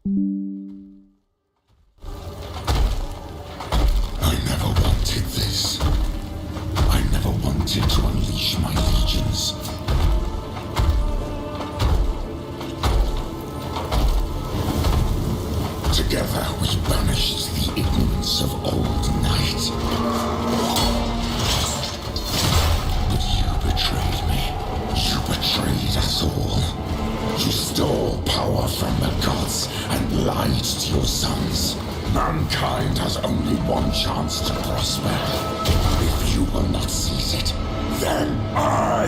I never wanted this. I never wanted to unleash my legions. Together we banished the ignorance of old night. But you betrayed me. You betrayed us all. You stole power from the gods and lied to your sons. Mankind has only one chance to prosper. If you will not seize it, then I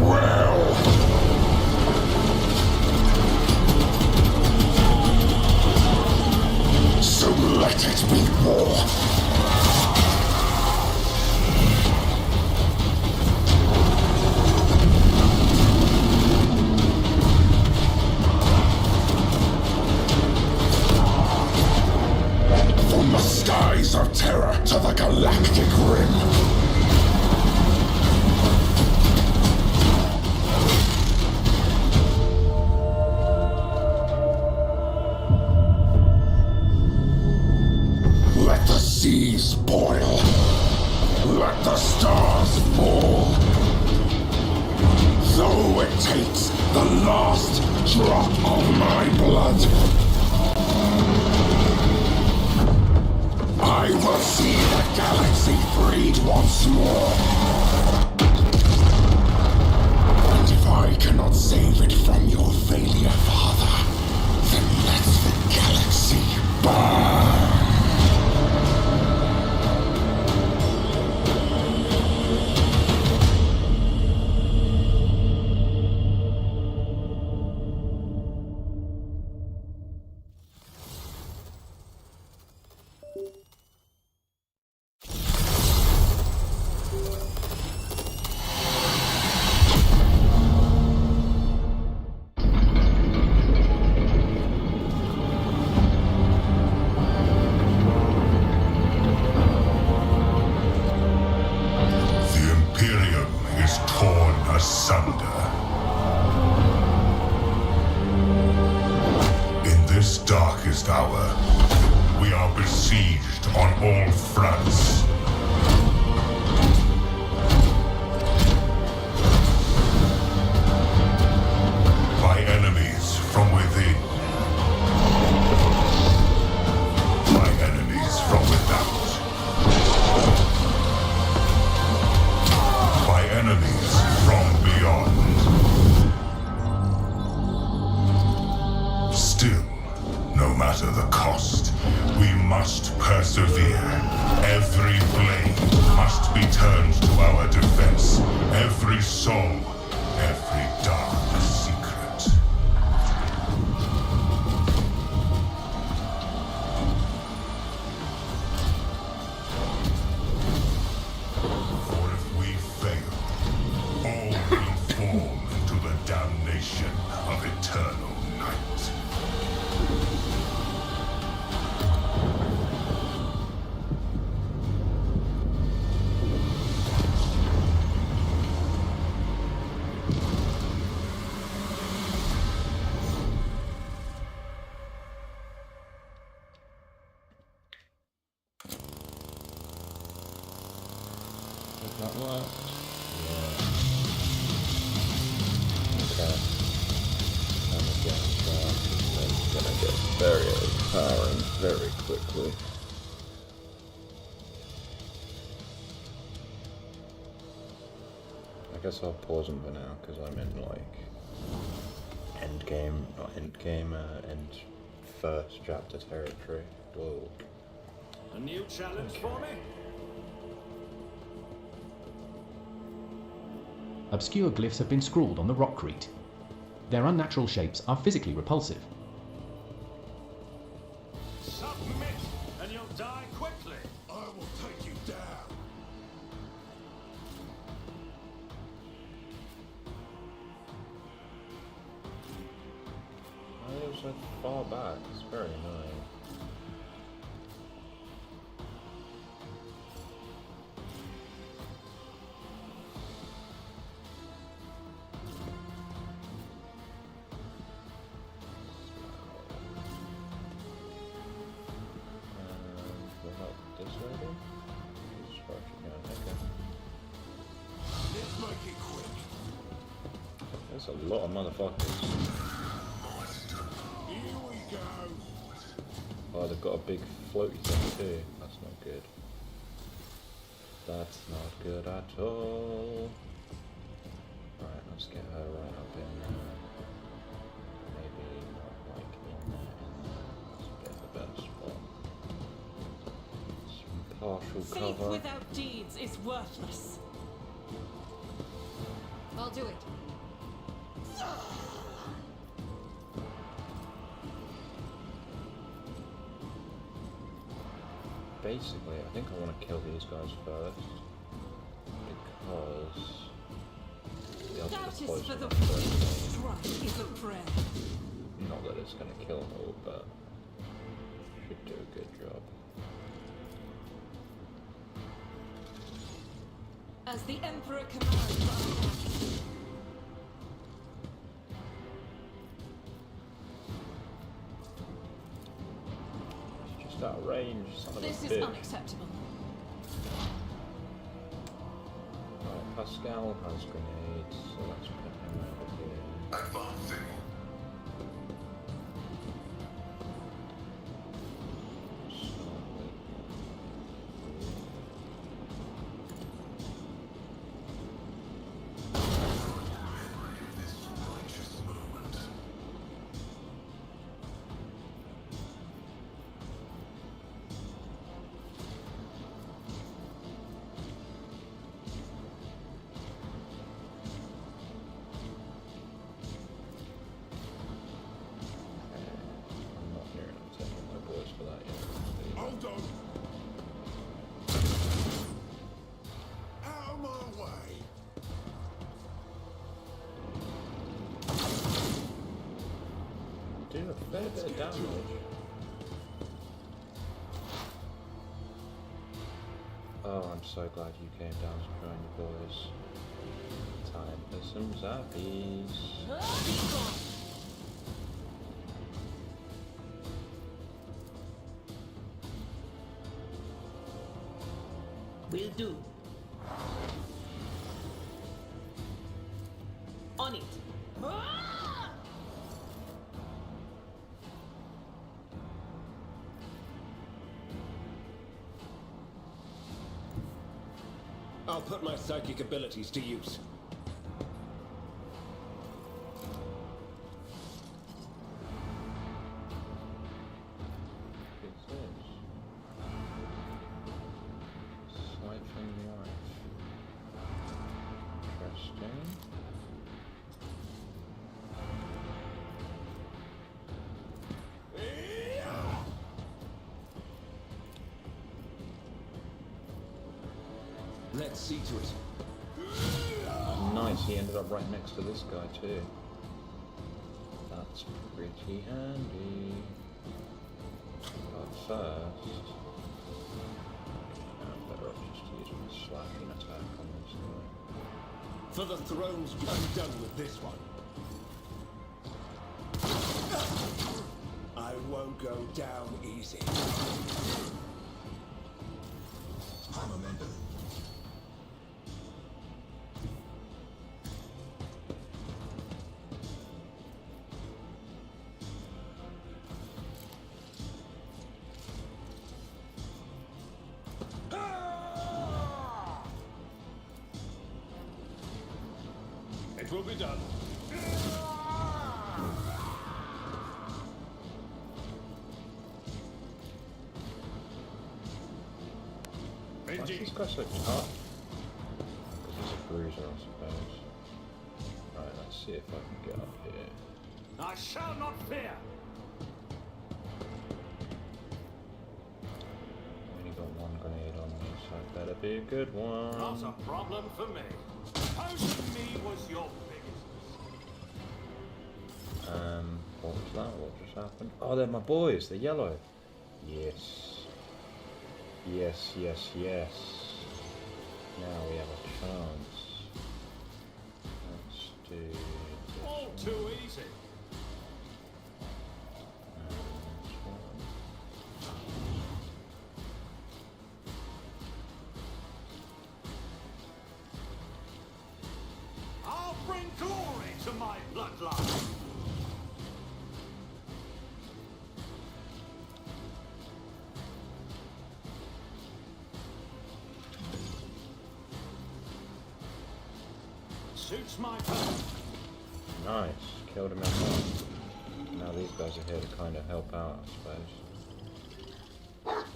will! So let it be war. From the skies of terror to the galactic rim. Let the seas boil. Let the stars fall. Though it takes the last drop of my blood, I will see the galaxy freed once more. And if I cannot save it from your failure, Father, then let the galaxy burn. That worked? Yeah. Okay. And again, that's gonna get very overpowering very quickly. I guess I'll pause them for now because I'm in like end first chapter territory. Whoa. A new challenge for me? Obscure glyphs have been scrawled on the rockcrete. Their unnatural shapes are physically repulsive. Submit, and you'll die quickly. I will take you down. Why was I far back? It's very annoying. That's a lot of motherfuckers. Here we go. Oh, they've got a big floaty thing too. That's not good. That's not good at all. Right, let's get her right up in there. Maybe not like in there. That's a bit of a better spot. Some partial Faith cover. without deeds is worthless. I'll do it. Basically, I think I want to kill these guys first. Because the That ultimate is for poison the on first aid. strike is a prayer. Not that it's going to kill them all, but should do a good job. As the Emperor commands. It's just out of range, son of a This is bitch. unacceptable. Right, Pascal has grenades, so let's put him over here. Advancing. This righteous moment. I'm not near enough taking my boys for that yet. Hold on. Out of my way. Do a fair bit of damage. Oh, I'm so glad you came down to join your boys. Time for some zappies. Will do. On it. I'll put my psychic abilities to use. What's this? Siphon life. Interesting. Let's see to it. Nice, he ended up right next to this guy too. That's pretty handy. But first, I'm better off just using my slashing attack on this guy. For the thrones, I'm done with this one. I won't go down easy. I'm a member. It will be done. Why is Indeed. this guy so tough? Because he's a bruiser, I suppose. Right, let's see if I can get up here. I shall not fear. I've only got one grenade on me, so it better be a good one. Not a problem for me. Opposing me was your biggest mistake. What was that? What just happened? Oh, they're my boys. They're yellow. Yes. Yes, yes, yes. Now we have a chance. Let's do this All too easy. one. I'll bring glory to my Suits my purpose. Nice. Killed him in one. Now these guys are here to kind of help out, I suppose.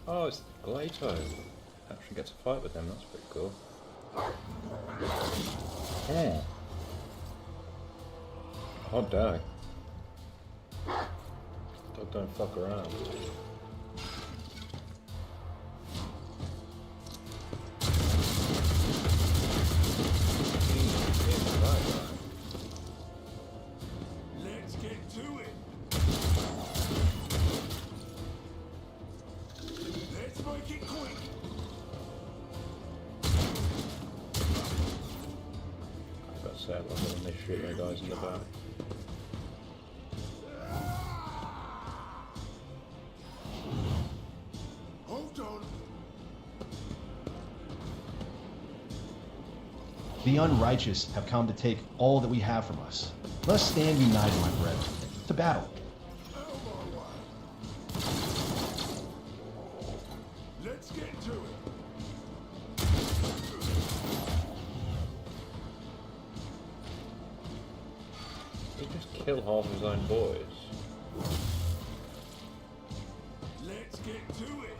Oh, it's Glato. Actually get to fight with them, that's pretty cool. Yeah. Hot dog. Dog don't fuck around. Let's get to it. Let's make it quick. I've got set up when they shoot their guys in the back. Hold on. The unrighteous have come to take all that we have from us. Let us stand united, my brethren, to battle. Let's get to it. He just killed half his own boys. Let's get to it.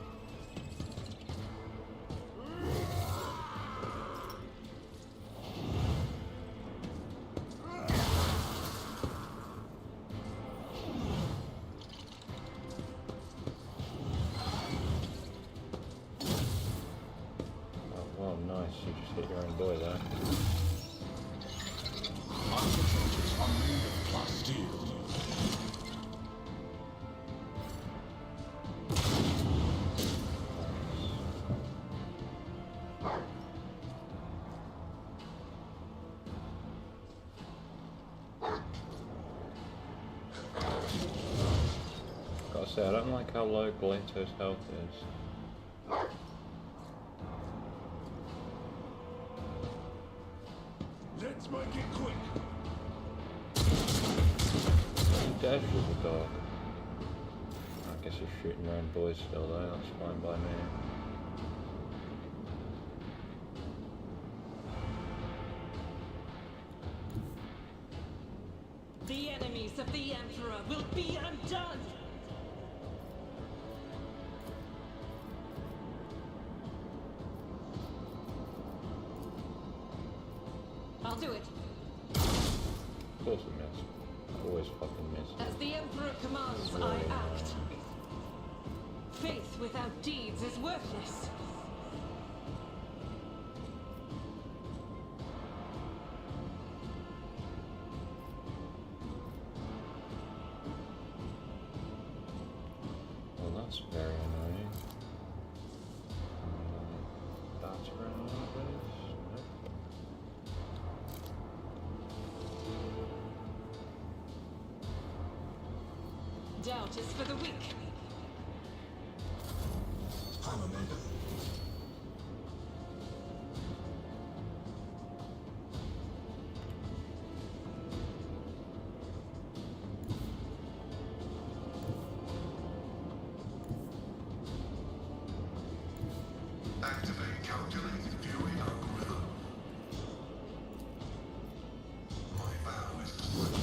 Oh, well, nice. You just hit your own boy there. Architectures are made of plasteel. Gotta say, I don't like how low Glato's health is. Let's make it quick. You dash with the dog. I guess you're shooting your own boys still though, that's fine by me. The enemies of the Emperor will be undone! I'll do it. Of course it missed. Always fucking miss. As the Emperor commands, I act. Faith without deeds is worthless. Well, that's very annoying. That's very annoying. Nope. Doubt is for the weak. Activate calculated viewing algorithm. My vow is to work.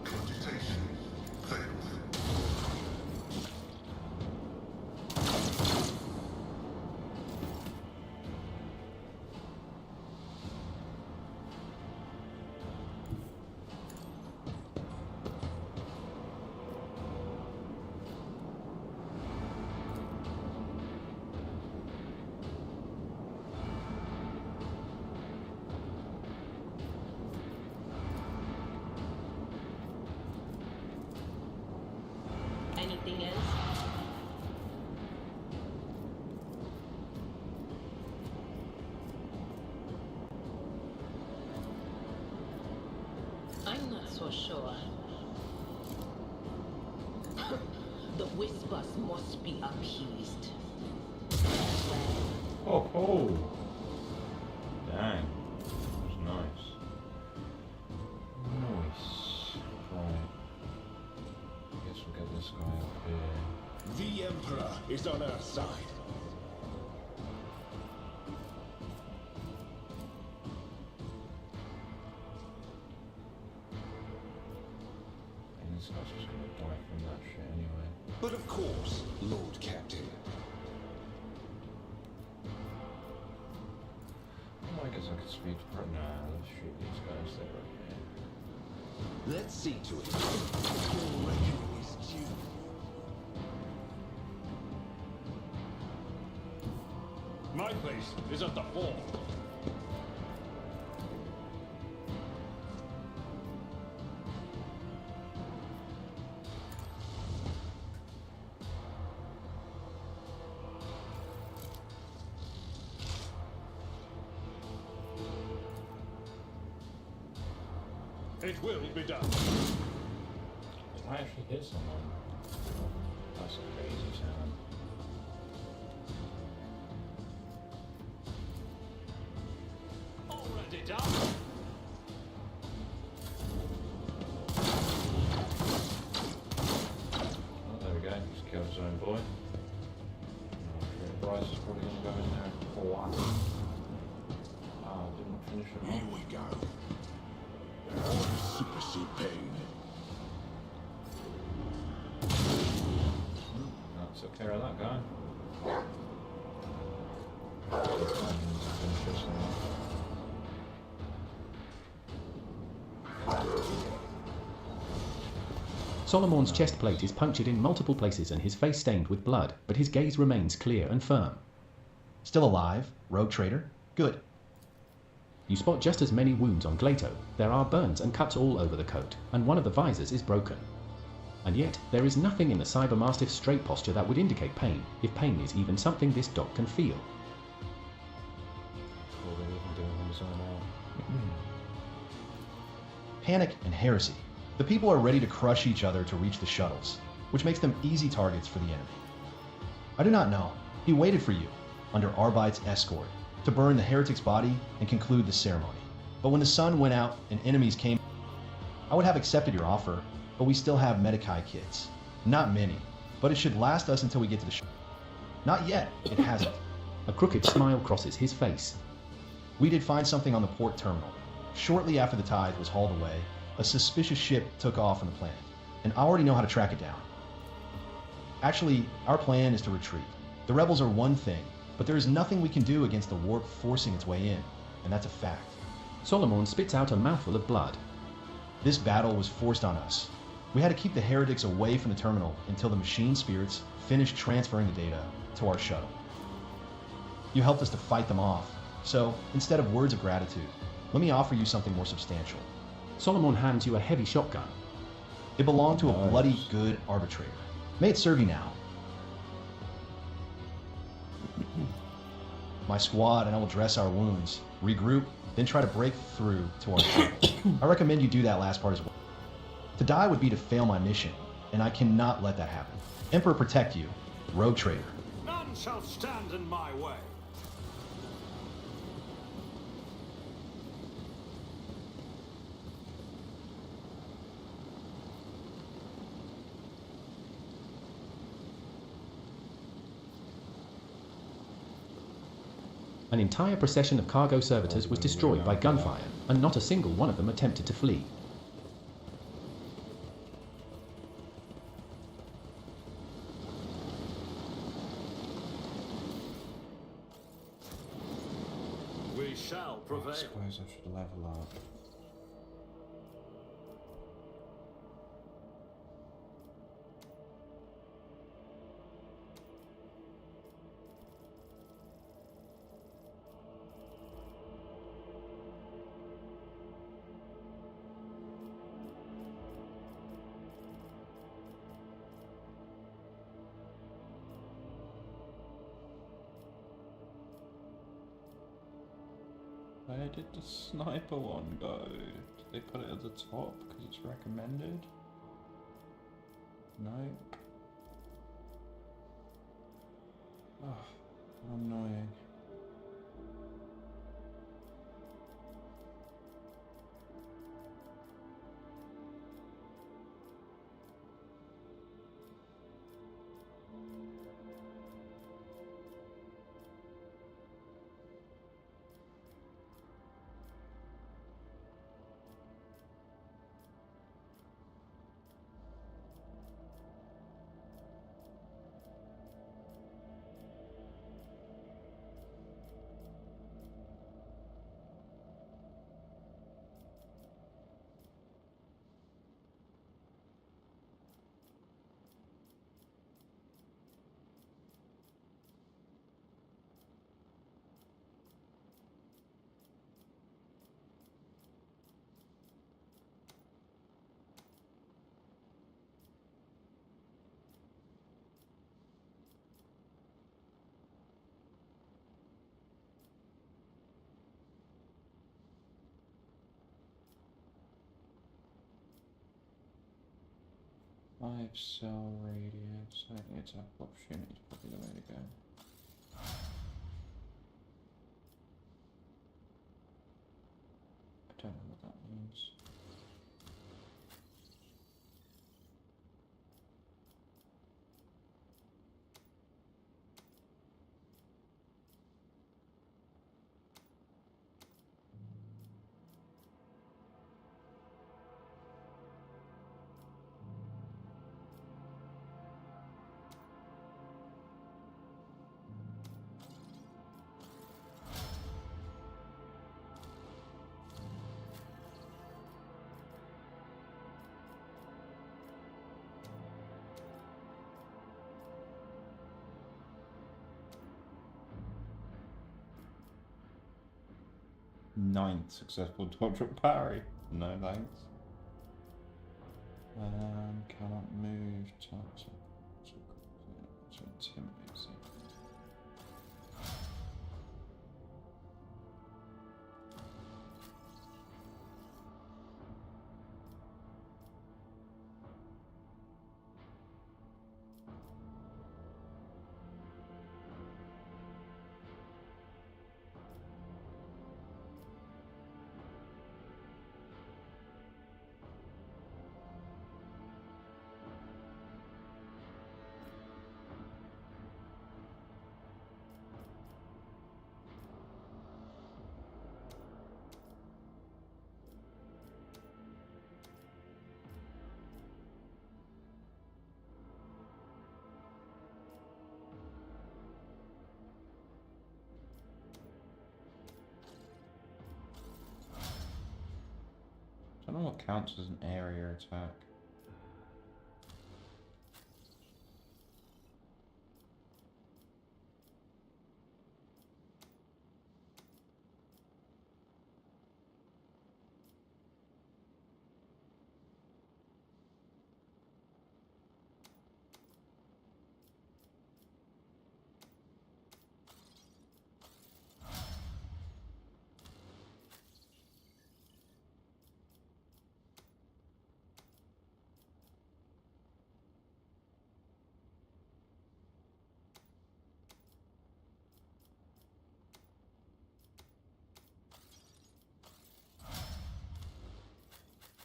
Computation failed. Anything else? so sure. The whispers must be appeased. Oh, oh! Dang. That was nice. Nice. Right. I guess we'll get this guy up here. The Emperor is on our side. And this guy's just gonna die from that shit anyway. But of course, Lord Captain. Oh, I guess I could speed for it. Nah, let's shoot these guys there right here. Let's see to it. Your reckoning is due. My place is at the fort. It will be done. Did I actually hit someone? That's a crazy sound. Already done. Oh, there we go. He's killed his own boy. Oh, Bryce is probably going to go in there and whack. Oh, didn't finish him Here off. we go. Order supersede pain. That took care of that guy. Finish this one off. Solomon's chest plate is punctured in multiple places and his face stained with blood, but his gaze remains clear and firm. Still alive, rogue trader? Good. You spot just as many wounds on Glato. There are burns and cuts all over the coat, and one of the visors is broken. And yet, there is nothing in the Cybermastiff's straight posture that would indicate pain, if pain is even something this dog can feel. All they're even doing on his own now. Panic and heresy. The people are ready to crush each other to reach the shuttles, which makes them easy targets for the enemy. I do not know. He waited for you, under Arbite's escort, to burn the heretic's body and conclude the ceremony. But when the sun went out and enemies came, I would have accepted your offer, but we still have Medicae kits. Not many, but it should last us until we get to the Not yet, it hasn't. A crooked smile crosses his face. We did find something on the port terminal. Shortly after the tithe was hauled away, a suspicious ship took off on the planet, and I already know how to track it down. Actually, our plan is to retreat. The rebels are one thing, but there is nothing we can do against the warp forcing its way in, and that's a fact. Solomon spits out a mouthful of blood. This battle was forced on us. We had to keep the heretics away from the terminal until the machine spirits finished transferring the data to our shuttle. You helped us to fight them off, so instead of words of gratitude, let me offer you something more substantial. Solomon hands you a heavy shotgun. It belonged to a Nice. bloody good arbitrator. May it serve you now. My squad and I will dress our wounds, regroup, then try to break through to our shuttle. I recommend you do that last part as well. To die would be to fail my mission, and I cannot let that happen. Emperor protect you, rogue trader. None shall stand in my way. An entire procession of cargo servitors was destroyed by gunfire, and not a single one of them attempted to flee. We shall I prevail. suppose I should level up. Where did the sniper one go? They put it at the top because it's recommended. No. Oh, annoying. Five cell radius. I think attack opportunity is probably the way to go. I don't know what that means. Ninth successful dodge or parry. No thanks. Cannot move. Touch. So intimidating. I don't know what counts as an area attack.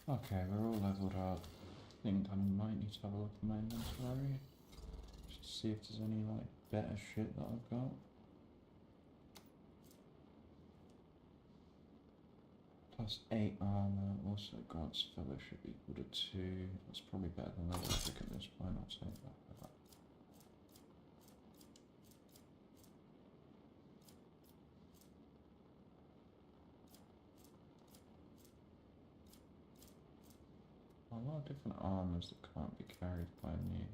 Okay, we're all leveled up. I think I might need to have a look at my inventory. Just to see if there's any like better shit that I've got. Plus 8 armor, also grants fellowship equal to 2. That's probably better than level 6 at this point, I'll take that. A lot of different armors that can't be carried by me.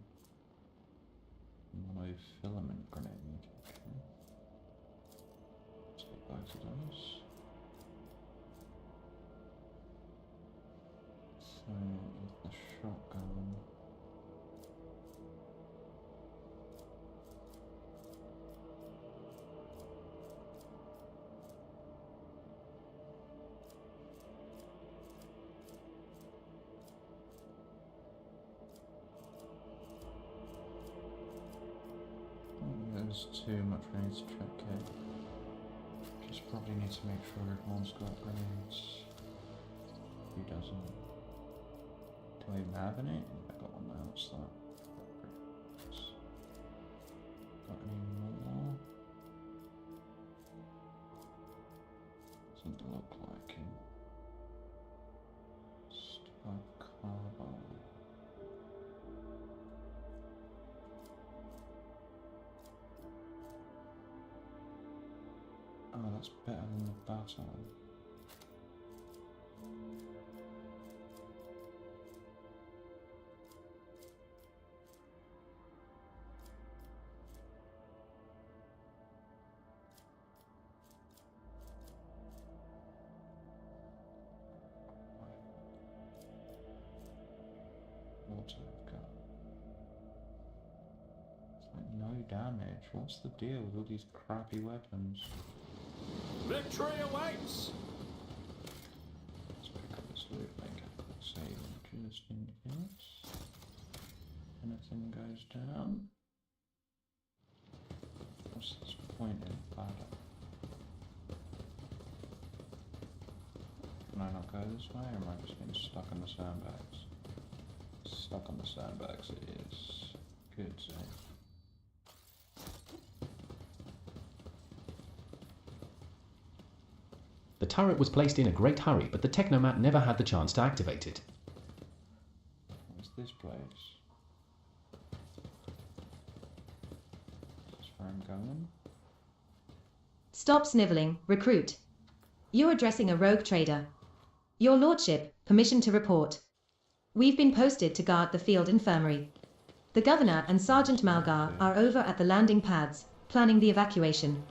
Monofilament grenade. Okay. Take both of those. So, the shotgun. there's too much we need to check here. Just probably need to make sure everyone's got grenades. Who doesn't? Do I even have any? I got one now, what's that? Got any more? Doesn't look like it. Stop carbine. Oh, that's better than the battle. What I've got. It's like no damage. What's the deal with all these crappy weapons? Victory awaits! Let's pick up this loot maker. Save just in case anything goes down. What's this point in ladder? Can I not go this way, or am I just getting stuck on the sandbags? Stuck on the sandbags it is. Good save. The turret was placed in a great hurry, but the Technomat never had the chance to activate it. Where's this place? Is this where I'm going? Stop sniveling, recruit. You're addressing a rogue trader. Your lordship, permission to report. We've been posted to guard the field infirmary. The governor and Sergeant Malgar are over at the landing pads, planning the evacuation.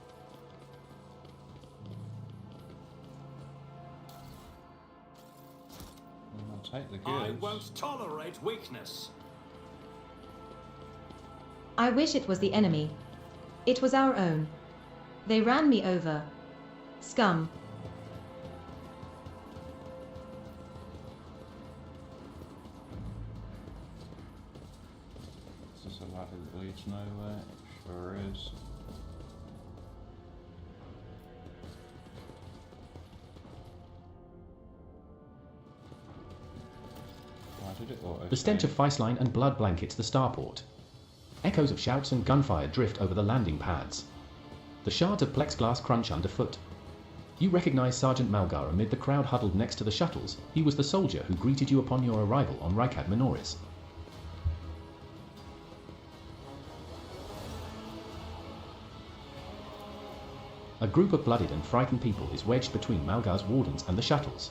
I'll take the I goods. won't tolerate weakness. I wish it was the enemy. It was our own. They ran me over. Scum. Is this a ladder that leads nowhere? It sure is. Why did it auto? The stench of Feistline and blood blankets the starport. Echoes of shouts and gunfire drift over the landing pads. The shards of plexiglass crunch underfoot. You recognize Sergeant Malgar amid the crowd huddled next to the shuttles. He was the soldier who greeted you upon your arrival on Rykad Minoris. A group of blooded and frightened people is wedged between Malgar's wardens and the shuttles.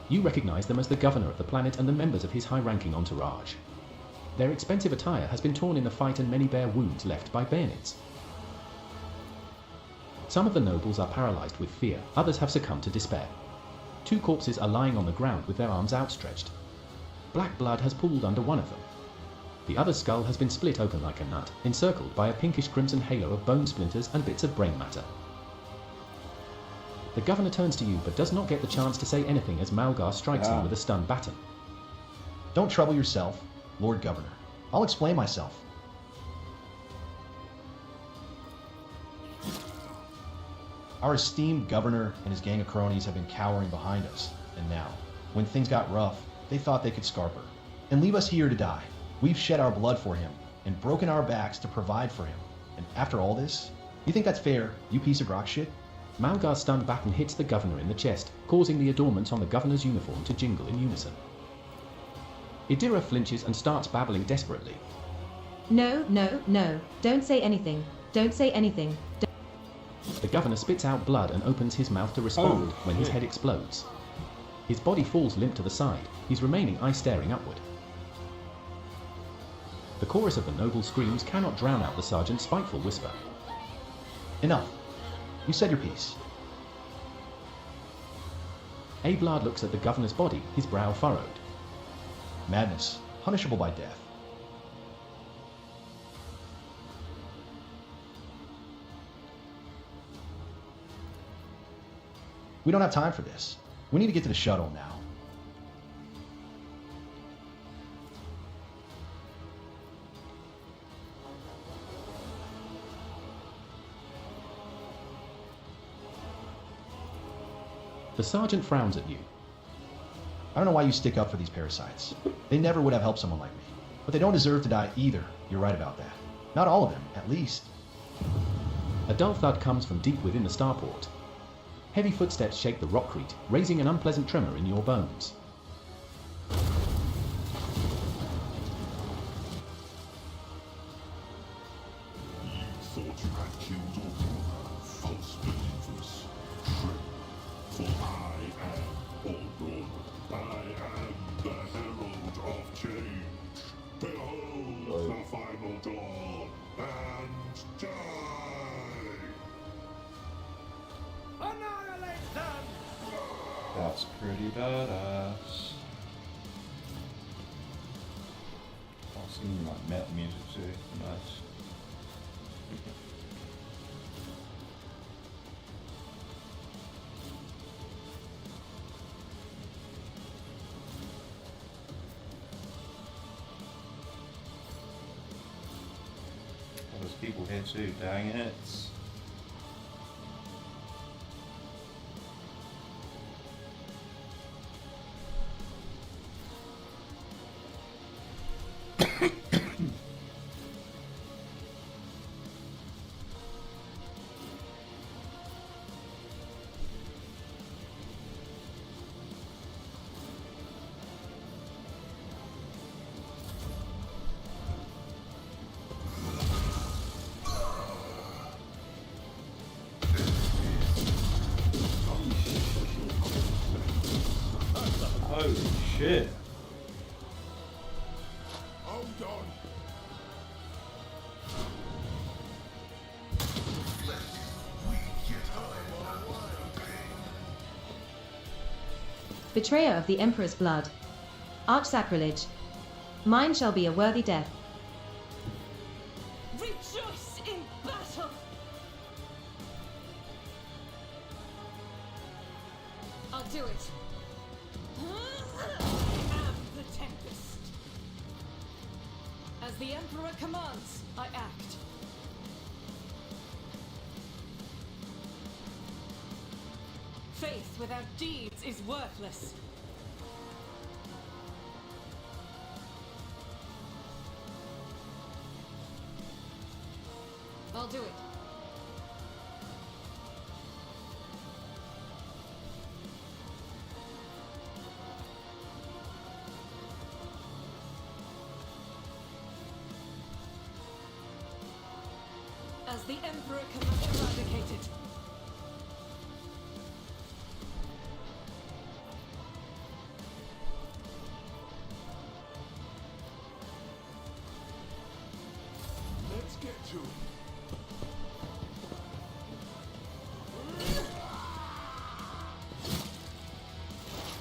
You recognize them as the governor of the planet and the members of his high-ranking entourage. Their expensive attire has been torn in the fight and many bear wounds left by bayonets. Some of the nobles are paralyzed with fear, others have succumbed to despair. 2 corpses are lying on the ground with their arms outstretched. Black blood has pooled under one of them. The other's skull has been split open like a nut, encircled by a pinkish-crimson halo of bone splinters and bits of brain matter. The governor turns to you but does not get the chance to say anything as Malgar strikes him with a stun baton. Don't trouble yourself, Lord Governor. I'll explain myself. Our esteemed governor and his gang of cronies have been cowering behind us, and now, when things got rough, they thought they could scarper and leave us here to die. We've shed our blood for him and broken our backs to provide for him. And after all this, you think that's fair, you piece of rock shit? Malgar's stun baton hits the governor in the chest, causing the adornments on the governor's uniform to jingle in unison. Idira flinches and starts babbling desperately. No, no, no. Don't say anything. Don't say anything. The governor spits out blood and opens his mouth to respond when his head explodes. His body falls limp to the side, his remaining eye staring upward. The chorus of the noble screams cannot drown out the sergeant's spiteful whisper. Enough. You said your piece. Abelard looks at the governor's body, his brow furrowed. Madness, punishable by death. We don't have time for this. We need to get to the shuttle now. The sergeant frowns at you. I don't know why you stick up for these parasites. They never would have helped someone like me. But they don't deserve to die either. You're right about that. Not all of them, at least. A dull thud comes from deep within the starport. Heavy footsteps shake the rockcrete, raising an unpleasant tremor in your bones. Thought you had killed all false believers. True. For I am Orgon. I am the herald of change. Behold the final dawn, and die! Annihilate them! That's pretty badass. Oh, some like metal music too. Nice. Oh, there's people here too, dang it. Holy shit. Hold on! Betrayer of the Emperor's blood. Arch-sacrilege. Mine shall be a worthy death. Rejoice in battle! I'll do it. I am the Tempest. As the Emperor commands, I act. Faith without deeds is worthless. I'll do it. As the Emperor commands, eradicated. Let's get to it.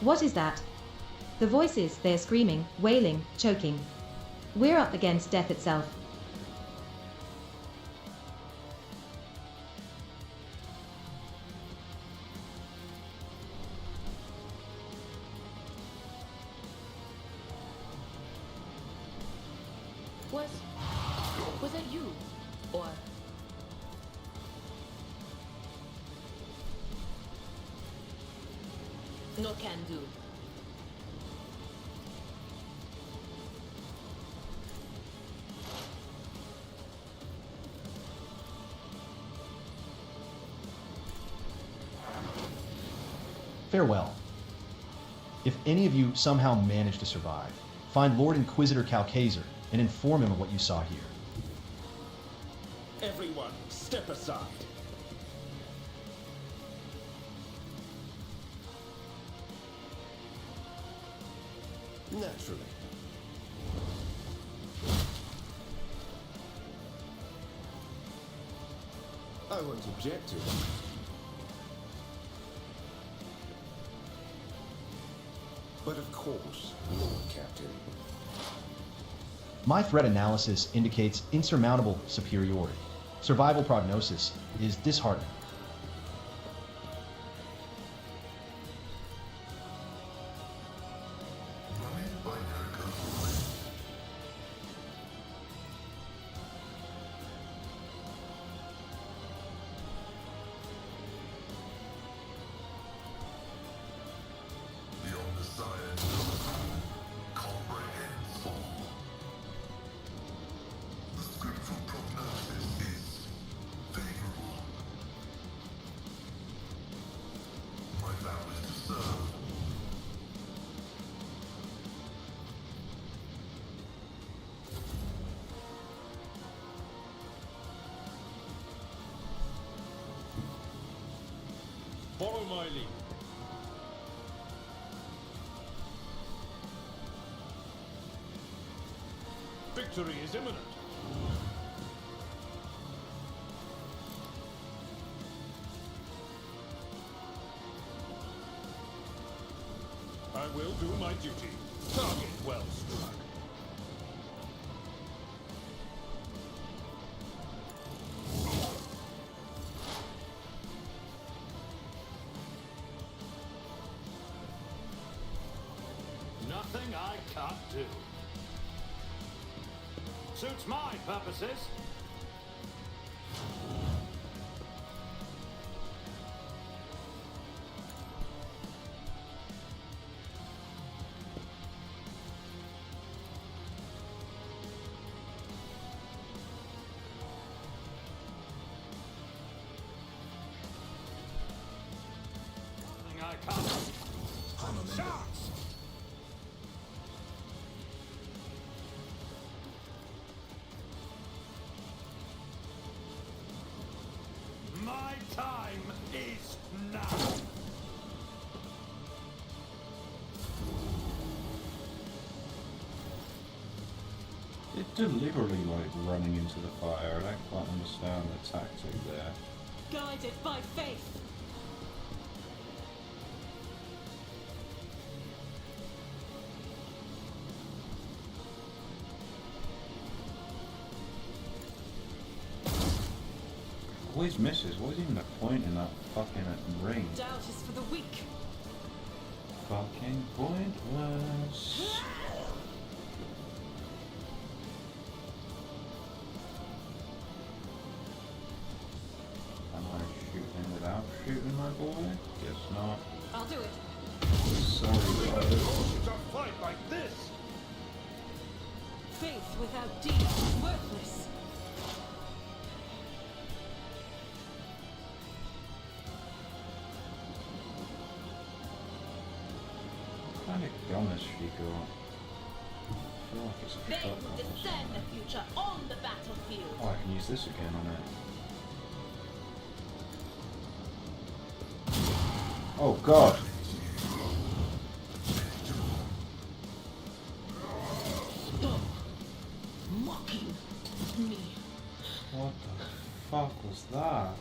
What is that? The voices, they're screaming, wailing, choking. We're up against death itself. Was it you? Or... No can do. Farewell. If any of you somehow manage to survive, find Lord Inquisitor Calcazer and inform him of what you saw here. Everyone, step aside. Naturally. I won't object to it. But of course, Lord Captain. My threat analysis indicates insurmountable superiority. Survival prognosis is disheartening. Follow my lead. Victory is imminent. I will do my duty. Target well struck. Nothing I can't do. Suits my purposes. Nothing I can't. Shots! My time is now. They're deliberately like running into the fire. I don't quite understand the tactic there. Guided by faith. Always misses. What is even the point in that fucking ring? Doubt is for the weak. Fucking pointless. Am I shooting without shooting, my boy? Guess not. I'll do it. Sorry, guys. To fight like this. Faith without deeds is worthless. What kind of gun has she got? I feel like it's a They shotgun will or discern something. the future on the battlefield. Oh, I can use this again on it. Oh god! Stop mocking me. What the fuck was that?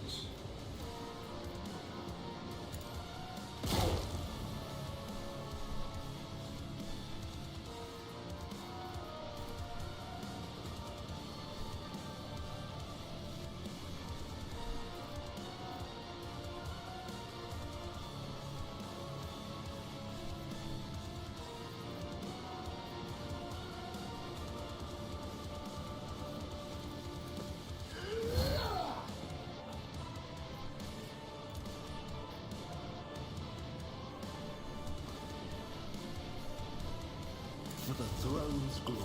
For the throne's glory.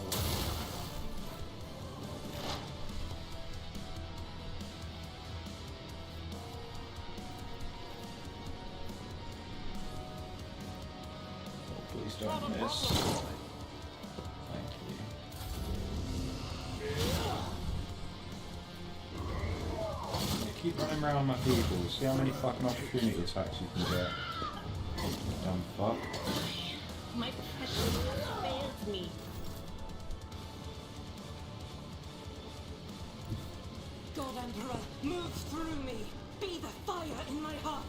Oh, please don't miss. Thank you. You keep running around my people. See how many fucking opportunity attacks you can get. Dumb fuck. My passion has failed me. God Emperor, move through me. Be the fire in my heart.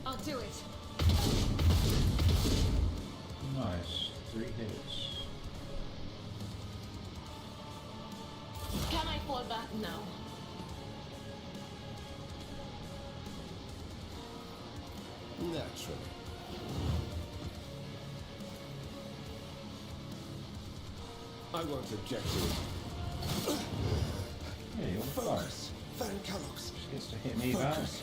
I'll do it. Nice. 3 hits. Can I fall back now? Naturally. I won't object to it. Yeah, you're fine. Focus. Van Kellogg's. She gets to hit me back. Focus.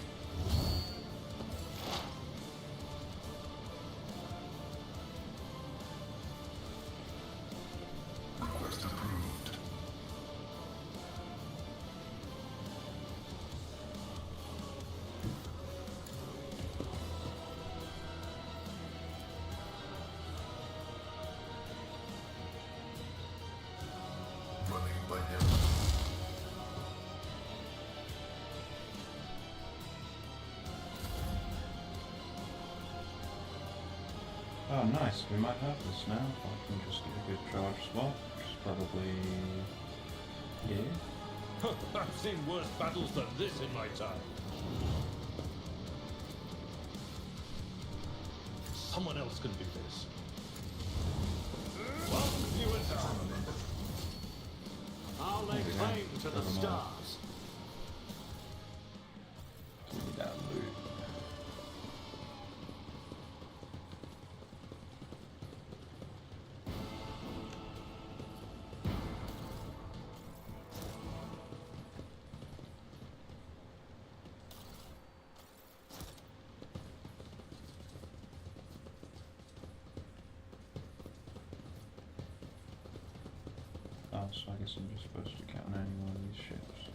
Request approved. Running by him. nice. We might have this now. I can just get a good charge spot, which is probably... yeah. I've seen worse battles than this in my time. Someone else can do this. Well, you and I'll lay claim to the stars. Give me that loot. Oh, so I guess I'm just supposed to count any one of these ships.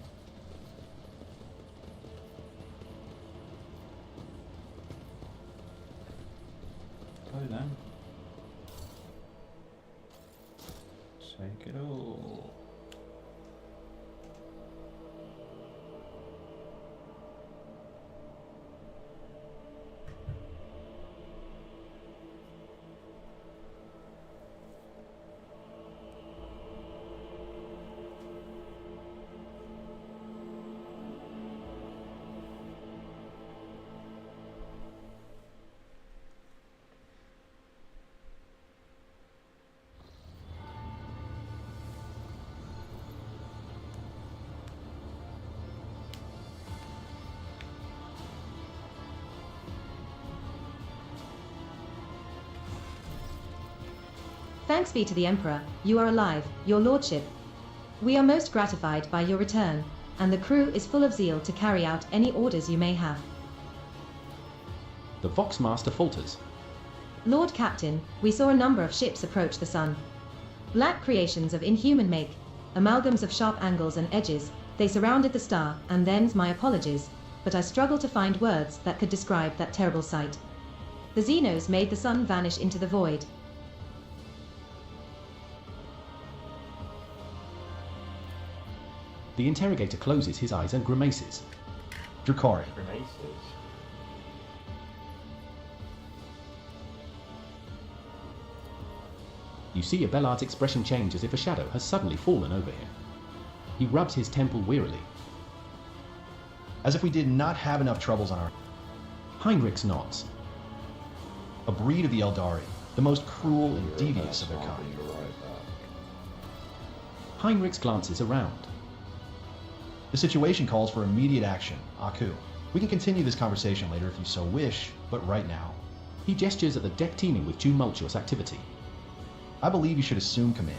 Go then. Take it all. Thanks be to the Emperor, you are alive, your lordship. We are most gratified by your return, and the crew is full of zeal to carry out any orders you may have. The Voxmaster falters. Lord Captain, we saw a number of ships approach the sun. Black creations of inhuman make, amalgams of sharp angles and edges, they surrounded the star, and then's my apologies, but I struggle to find words that could describe that terrible sight. The Xenos made the sun vanish into the void. The interrogator closes his eyes and grimaces. Drakari. Grimaces. You see Abelard's expression change as if a shadow has suddenly fallen over him. He rubs his temple wearily. As if we did not have enough troubles on our... Heinrichs nods. A breed of the Eldari, the most cruel and devious of their kind. You're right back. Heinrichs glances around. The situation calls for immediate action, Aku. We can continue this conversation later if you so wish, but right now. He gestures at the deck teeming with tumultuous activity. I believe you should assume command.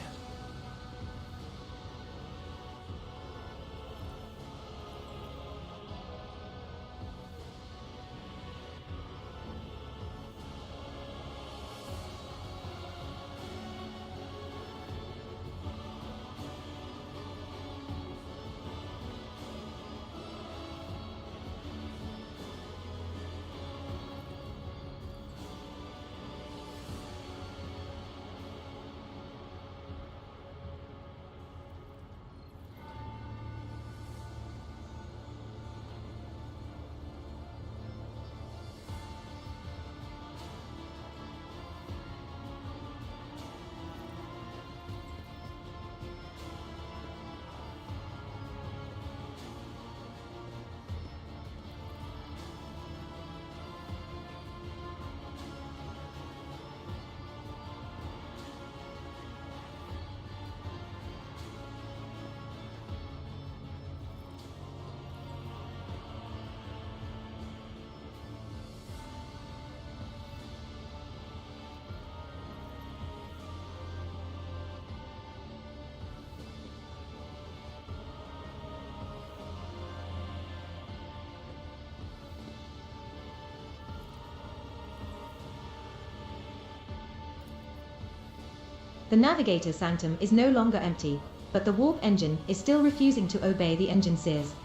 The navigator sanctum is no longer empty, but the warp engine is still refusing to obey the engine sears.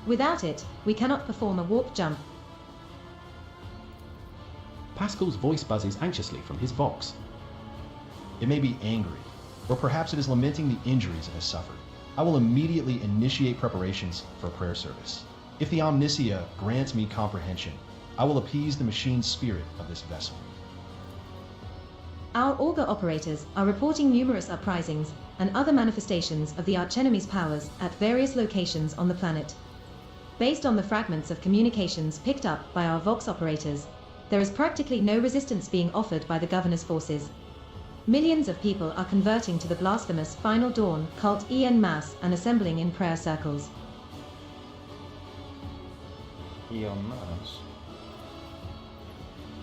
Without it, we cannot perform a warp jump. Pascal's voice buzzes anxiously from his Vox. It may be angry, or perhaps it is lamenting the injuries it has suffered. I will immediately initiate preparations for a prayer service. If the Omnisia grants me comprehension, I will appease the machine spirit of this vessel. Our auger operators are reporting numerous uprisings and other manifestations of the archenemy's powers at various locations on the planet. Based on the fragments of communications picked up by our Vox operators, there is practically no resistance being offered by the governor's forces. Millions of people are converting to the blasphemous Final Dawn cult en masse and assembling in prayer circles. En masse?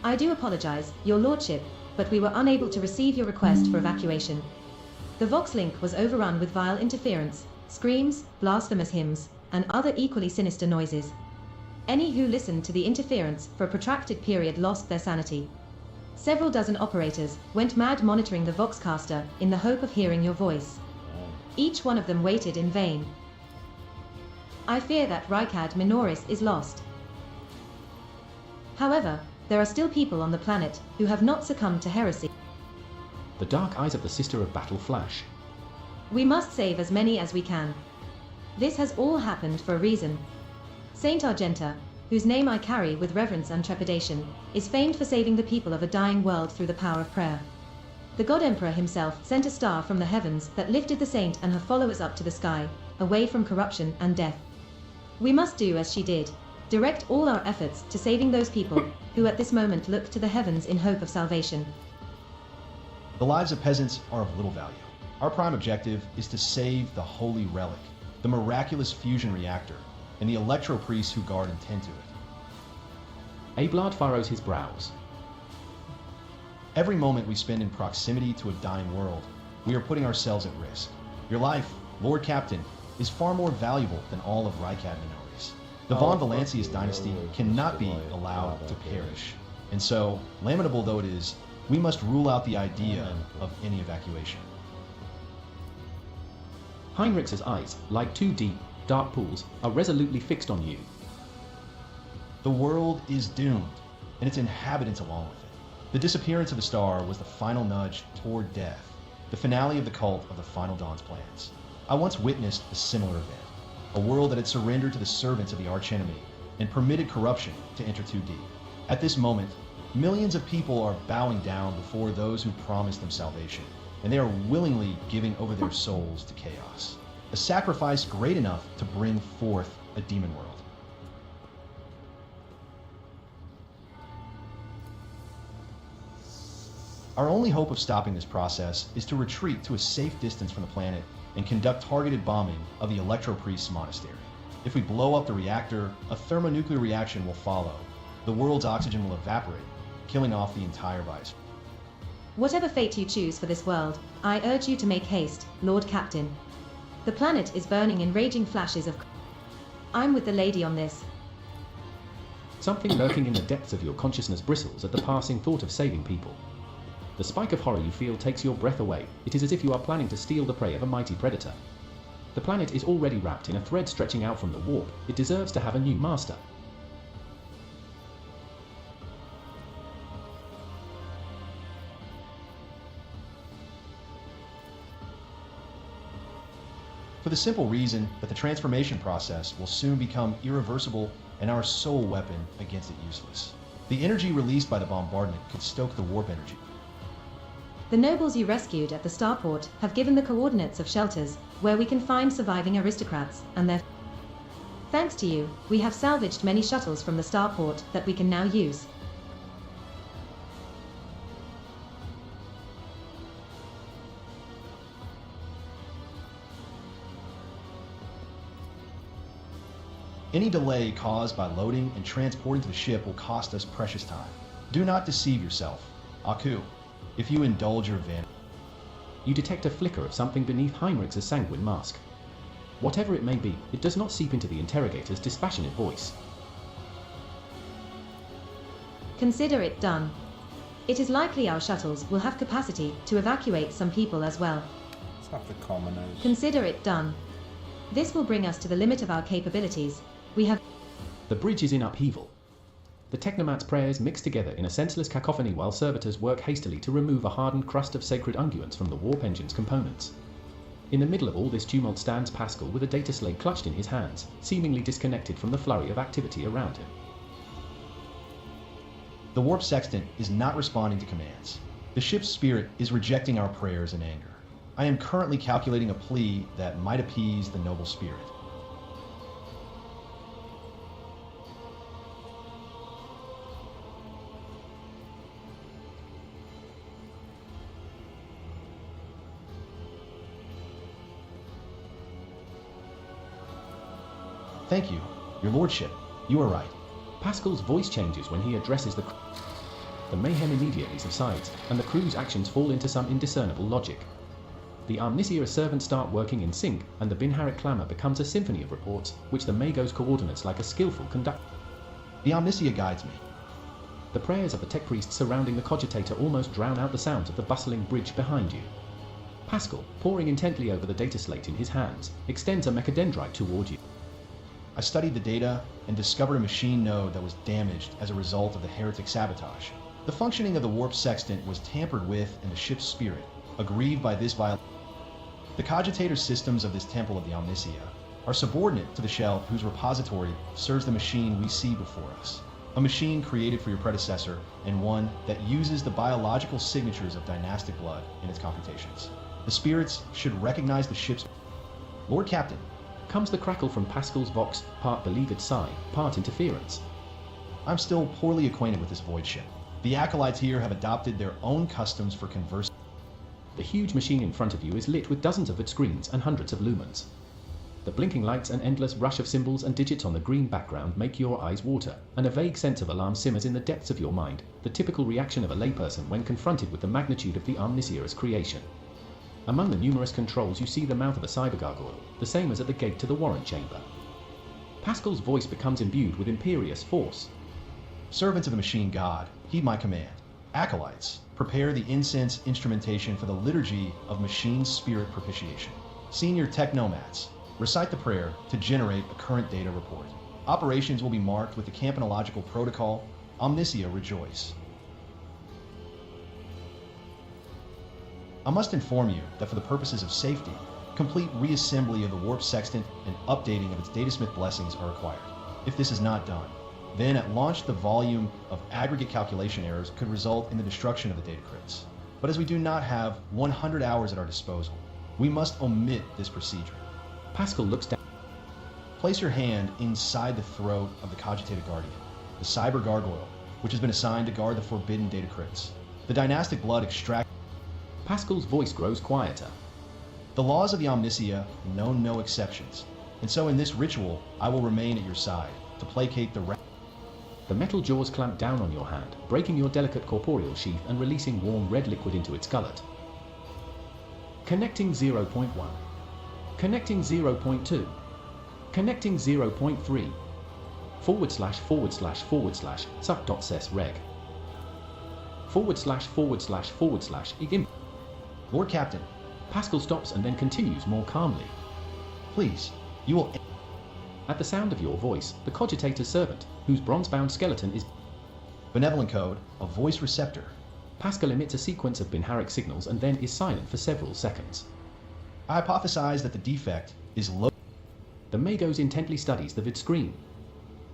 I do apologize, Your Lordship, but we were unable to receive your request for evacuation. The Vox link was overrun with vile interference, screams, blasphemous hymns, and other equally sinister noises. Any who listened to the interference for a protracted period lost their sanity. Several dozen operators went mad monitoring the Voxcaster in the hope of hearing your voice. Each one of them waited in vain. I fear that Rykad Minoris is lost. However, there are still people on the planet who have not succumbed to heresy. The dark eyes of the Sister of Battle flash. We must save as many as we can. This has all happened for a reason. Saint Argenta, whose name I carry with reverence and trepidation, is famed for saving the people of a dying world through the power of prayer. The God Emperor himself sent a star from the heavens that lifted the saint and her followers up to the sky, away from corruption and death. We must do as she did, direct all our efforts to saving those people who at this moment look to the heavens in hope of salvation. The lives of peasants are of little value. Our prime objective is to save the Holy Relic, the miraculous fusion reactor, and the electro priests who guard and tend to it. Ablard furrows his brows. Every moment we spend in proximity to a dying world, we are putting ourselves at risk. Your life, Lord Captain, is far more valuable than all of Rykad Minoris. The Von Valancius dynasty cannot be allowed to perish. And so, lamentable though it is, we must rule out the idea of any evacuation. Heinrich's eyes, like two deep, dark pools, are resolutely fixed on you. The world is doomed, and its inhabitants along with it. The disappearance of the star was the final nudge toward death, the finale of the cult of the Final Dawn's plans. I once witnessed a similar event, a world that had surrendered to the servants of the archenemy and permitted corruption to enter too deep. At this moment, millions of people are bowing down before those who promised them salvation, and they are willingly giving over their souls to chaos. A sacrifice great enough to bring forth a demon world. Our only hope of stopping this process is to retreat to a safe distance from the planet and conduct targeted bombing of the Electro Priest's monastery. If we blow up the reactor, a thermonuclear reaction will follow. The world's oxygen will evaporate, killing off the entire biosphere. Whatever fate you choose for this world, I urge you to make haste, Lord Captain. The planet is burning in raging flashes of... I'm with the lady on this. Something lurking in the depths of your consciousness bristles at the passing thought of saving people. The spike of horror you feel takes your breath away. It is as if you are planning to steal the prey of a mighty predator. The planet is already wrapped in a thread stretching out from the warp. It deserves to have a new master. For the simple reason that the transformation process will soon become irreversible and our sole weapon against it useless. The energy released by the bombardment could stoke the warp energy. The nobles you rescued at the starport have given the coordinates of shelters where we can find surviving aristocrats and their... Thanks to you, we have salvaged many shuttles from the starport that we can now use. Any delay caused by loading and transporting to the ship will cost us precious time. Do not deceive yourself. Aku, if you indulge your vanity. You detect a flicker of something beneath Heinrich's sanguine mask. Whatever it may be, it does not seep into the interrogator's dispassionate voice. Consider it done. It is likely our shuttles will have capacity to evacuate some people as well. It's not the commoners. Consider it done. This will bring us to the limit of our capabilities. We have... The bridge is in upheaval. The technomat's prayers mix together in a senseless cacophony while servitors work hastily to remove a hardened crust of sacred unguents from the warp engine's components. In the middle of all this tumult stands Pascal with a data slate clutched in his hands, seemingly disconnected from the flurry of activity around him. The warp sextant is not responding to commands. The ship's spirit is rejecting our prayers in anger. I am currently calculating a plea that might appease the noble spirit. Thank you, your lordship. You are right. Pascal's voice changes when he addresses the mayhem immediately subsides, and the crew's actions fall into some indiscernible logic. The Omnisia servants start working in sync, and the Binharik clamor becomes a symphony of reports, which the Magos coordinates like a skillful conductor. The Omnisia guides me. The prayers of the tech priests surrounding the cogitator almost drown out the sounds of the bustling bridge behind you. Pascal, poring intently over the data slate in his hands, extends a mechadendrite toward you. I studied the data and discovered a machine node that was damaged as a result of the heretic sabotage. The functioning of the warp sextant was tampered with in the ship's spirit, aggrieved by this violation. The cogitator systems of this temple of the Omnisia are subordinate to the shell whose repository serves the machine we see before us. A machine created for your predecessor, and one that uses the biological signatures of dynastic blood in its computations. The spirits should recognize the ship's... Lord Captain, Comes the crackle from Pascal's vox, part beleaguered sigh, part interference. I'm still poorly acquainted with this void ship. The acolytes here have adopted their own customs for conversing. The huge machine in front of you is lit with dozens of vid screens and hundreds of lumens. The blinking lights and endless rush of symbols and digits on the green background make your eyes water, and a vague sense of alarm simmers in the depths of your mind, the typical reaction of a layperson when confronted with the magnitude of the Omnisia's creation. Among the numerous controls you see the mouth of a cyber gargoyle, the same as at the gate to the warrant chamber. Pascal's voice becomes imbued with imperious force. Servants of the machine god, heed my command. Acolytes, prepare the incense instrumentation for the liturgy of machine spirit propitiation. Senior technomads, recite the prayer to generate a current data report. Operations will be marked with the campanological protocol, Omnisia Rejoice. I must inform you that for the purposes of safety, complete reassembly of the warp sextant and updating of its datasmith blessings are required. If this is not done, then at launch the volume of aggregate calculation errors could result in the destruction of the data crypts. But as we do not have 100 hours at our disposal, we must omit this procedure. Pascal looks down. Place your hand inside the throat of the cogitated guardian, the cyber gargoyle, which has been assigned to guard the forbidden data crypts. The dynastic blood extract. Pascal's voice grows quieter. The laws of the Omnisia know no exceptions, and so in this ritual I will remain at your side to placate the The metal jaws clamp down on your hand, breaking your delicate corporeal sheath and releasing warm red liquid into its gullet. Connecting 0.1. Connecting 0.2. Connecting 0.3. // suck.ses reg. // igim. Lord Captain, Pascal stops and then continues more calmly. please, you will... At the sound of your voice, the cogitator's servant, whose bronze-bound skeleton is Benevolent code, a voice receptor. Pascal emits a sequence of Binharik signals and then is silent for several seconds. I hypothesize that the defect is low. The Magos intently studies the vid screen.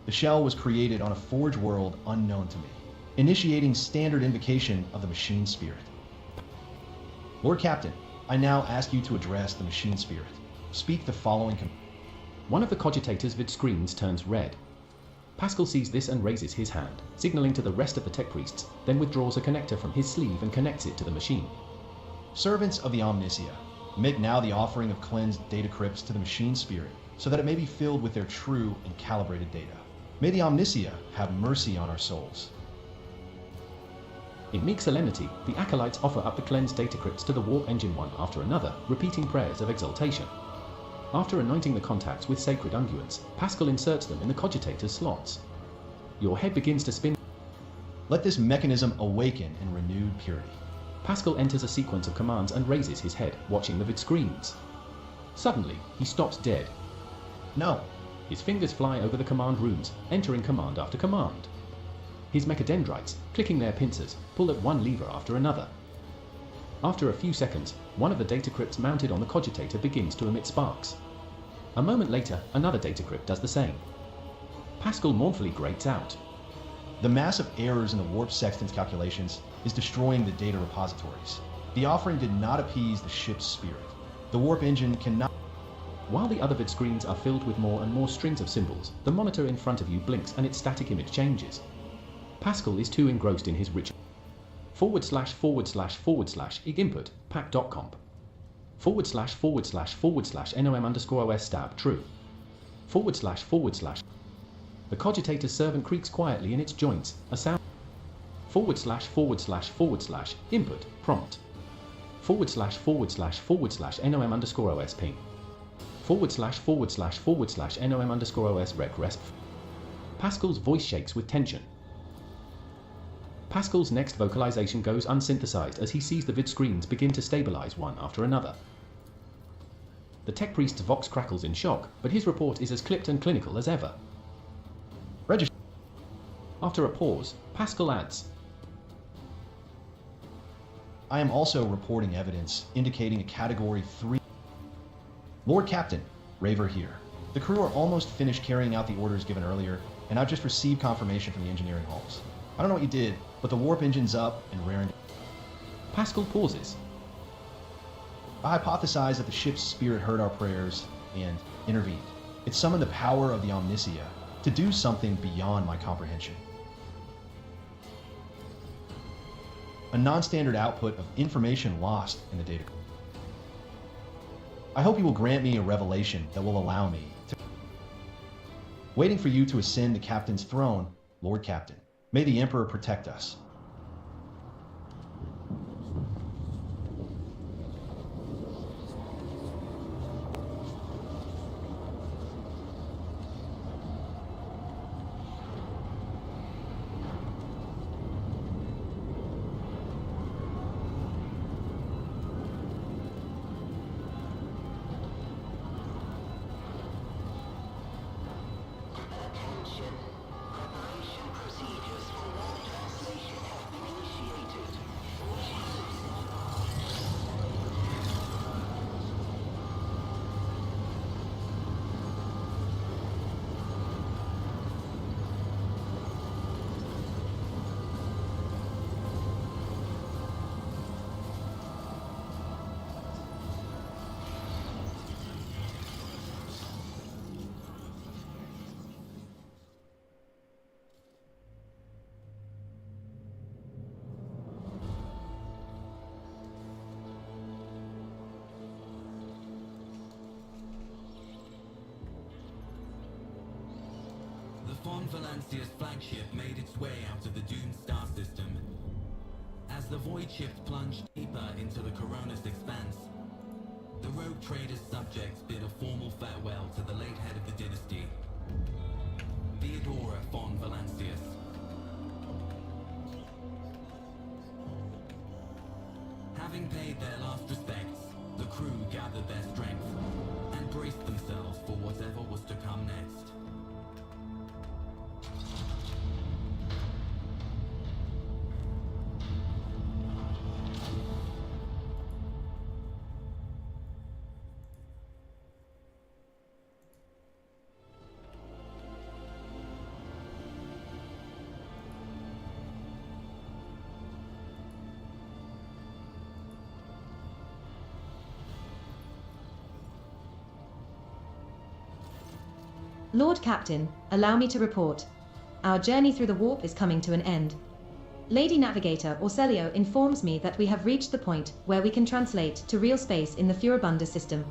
The shell was created on a forge world unknown to me, initiating standard invocation of the machine spirit. Lord Captain, I now ask you to address the machine spirit. Speak the following One of the cogitator's vid screens turns red. Pascal sees this and raises his hand, signaling to the rest of the tech priests, then withdraws a connector from his sleeve and connects it to the machine. Servants of the Omnisia, make now the offering of cleansed data crypts to the machine spirit, so that it may be filled with their true and calibrated data. May the Omnisia have mercy on our souls. In meek solemnity, the acolytes offer up the cleansed data crypts to the warp engine one after another, repeating prayers of exaltation. After anointing the contacts with sacred unguents, Pascal inserts them in the cogitator's slots. Your head begins to spin. Let this mechanism awaken in renewed purity. Pascal enters a sequence of commands and raises his head, watching the vid screens. Suddenly, he stops dead. No. His fingers fly over the command runes, entering command after command. His mechadendrites, clicking their pincers, pull at one lever after another. After a few seconds, one of the data crypts mounted on the cogitator begins to emit sparks. A moment later, another data crypt does the same. Pascal mournfully grates out. The massive errors in the warp sextant's calculations is destroying the data repositories. The offering did not appease the ship's spirit. The warp engine cannot... While the other vid screens are filled with more and more strings of symbols, the monitor in front of you blinks and its static image changes. Pascal is too engrossed in his ritual. / ig input pack.comp / nom_os stab true / The cogitator's servant creaks quietly in its joints, a sound / input prompt / nom_os ping / nom_os rec resp. Pascal's voice shakes with tension. Pascal's next vocalization goes unsynthesized as he sees the vid screens begin to stabilize one after another. The tech priest's vox crackles in shock, but his report is as clipped and clinical as ever. Register. After a pause, Pascal adds, I am also reporting evidence indicating a Category 3... Lord Captain, Raver here. The crew are almost finished carrying out the orders given earlier, and I've just received confirmation from the engineering halls. I don't know what you did, but the warp engine's up and raring. Pascal pauses. I hypothesize that the ship's spirit heard our prayers and intervened. It summoned the power of the Omnisia to do something beyond my comprehension. A non-standard output of information lost in the data. I hope you will grant me a revelation that will allow me to... Waiting for you to ascend the captain's throne, Lord Captain. May the Emperor protect us. Valancia's flagship made its way out of the doomed star system. As the void shift plunged deeper into the Coronis expanse, the rogue trader's subjects bid a formal farewell to the late head of the dynasty, Theodora von Valancius. Having paid their last respects, the crew gathered their strength and braced themselves for whatever was to come next. Lord Captain, allow me to report. Our journey through the warp is coming to an end. Lady Navigator Orselio informs me that we have reached the point where we can translate to real space in the Furibunda system.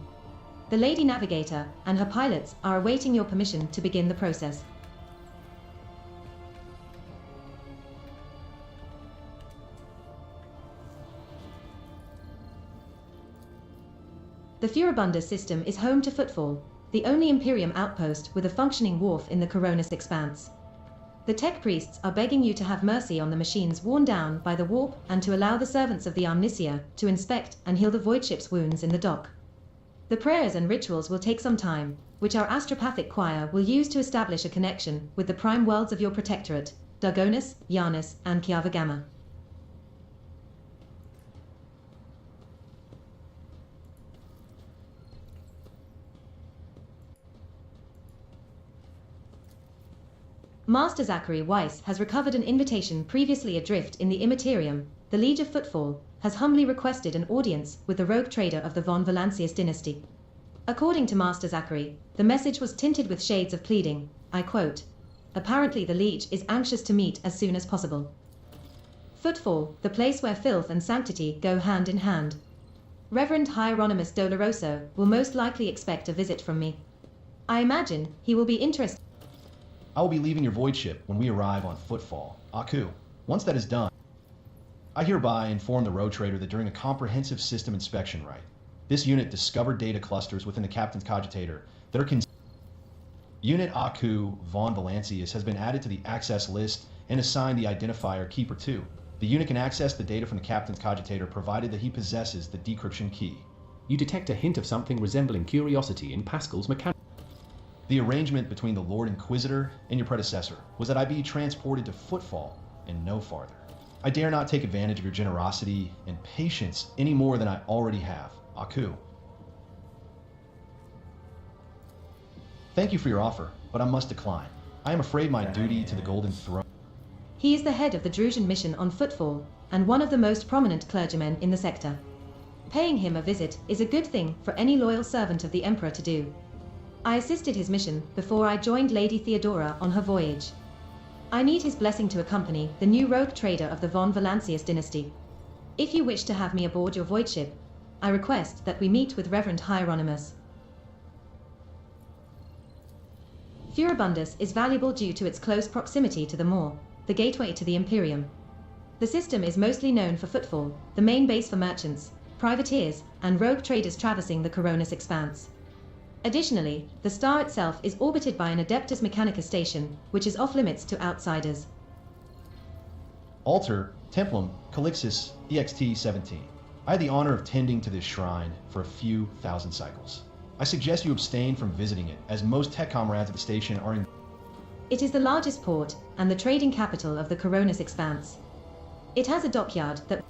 The Lady Navigator and her pilots are awaiting your permission to begin the process. The Furibunda system is home to Footfall, the only Imperium outpost with a functioning wharf in the Coronis expanse. The tech priests are begging you to have mercy on the machines worn down by the warp and to allow the servants of the Omnisia to inspect and heal the void ship's wounds in the dock. The prayers and rituals will take some time, which our astropathic choir will use to establish a connection with the prime worlds of your protectorate, Dargonis, Janus, and Kiava Gamma. Master Zachary Weiss has recovered an invitation previously adrift in the Immaterium, the Liege of Footfall, has humbly requested an audience with the rogue trader of the von Valancius dynasty. According to Master Zachary, the message was tinted with shades of pleading. I quote, "Apparently the Liege is anxious to meet as soon as possible. Footfall, the place where filth and sanctity go hand in hand. Reverend Hieronymus Doloroso will most likely expect a visit from me. I imagine he will be interested." I will be leaving your void ship when we arrive on Footfall, Aku. Once that is done, I hereby inform the rogue trader that during a comprehensive system inspection right, this unit discovered data clusters within the captain's cogitator that are Unit Aku von Valancius has been added to the access list and assigned the identifier Keeper 2. The unit can access the data from the captain's cogitator provided that he possesses the decryption key. You detect a hint of something resembling curiosity in Pascal's mechanics. The arrangement between the Lord Inquisitor and your predecessor was that I be transported to Footfall and no farther. I dare not take advantage of your generosity and patience any more than I already have, Aku. Thank you for your offer, but I must decline. I am afraid my duty to the Golden Throne. He is the head of the Drusian mission on Footfall, and one of the most prominent clergymen in the sector. Paying him a visit is a good thing for any loyal servant of the Emperor to do. I assisted his mission before I joined Lady Theodora on her voyage. I need his blessing to accompany the new rogue trader of the von Valancius dynasty. If you wish to have me aboard your void ship, I request that we meet with Reverend Hieronymus. Furibundus is valuable due to its close proximity to the Moor, the gateway to the Imperium. The system is mostly known for Footfall, the main base for merchants, privateers, and rogue traders traversing the Coronis Expanse. Additionally, the star itself is orbited by an Adeptus Mechanica station, which is off-limits to outsiders. Altar, Templum, Calixis, EXT-17. I had the honor of tending to this shrine for a few thousand cycles. I suggest you abstain from visiting it, as most tech comrades at the station are in... It is the largest port and the trading capital of the Coronis Expanse. It has a dockyard that...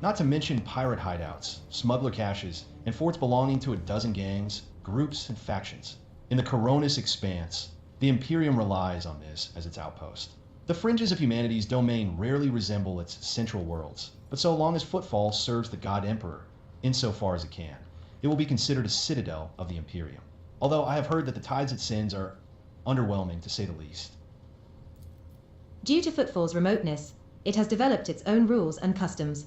Not to mention pirate hideouts, smuggler caches, and forts belonging to a dozen gangs, groups, and factions. In the Coronis Expanse, the Imperium relies on this as its outpost. The fringes of humanity's domain rarely resemble its central worlds, but so long as Footfall serves the God Emperor, insofar as it can, it will be considered a citadel of the Imperium. Although I have heard that the tides it sends are underwhelming, to say the least. Due to Footfall's remoteness, it has developed its own rules and customs.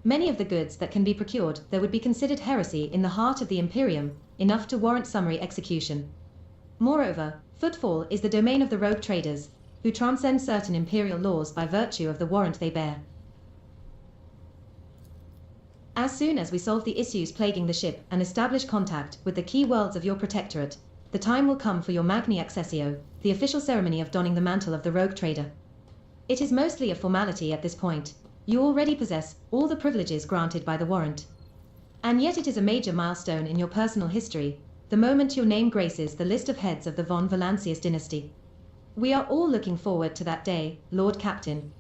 Many of the goods that can be procured there would be considered heresy in the heart of the Imperium, enough to warrant summary execution. Moreover, Footfall is the domain of the rogue traders, who transcend certain imperial laws by virtue of the warrant they bear. As soon as we solve the issues plaguing the ship and establish contact with the key worlds of your protectorate, the time will come for your Magni Accessio, the official ceremony of donning the mantle of the rogue trader. It is mostly a formality at this point. You already possess all the privileges granted by the warrant. And yet it is a major milestone in your personal history, the moment your name graces the list of heads of the von Valancius dynasty. We are all looking forward to that day, Lord Captain.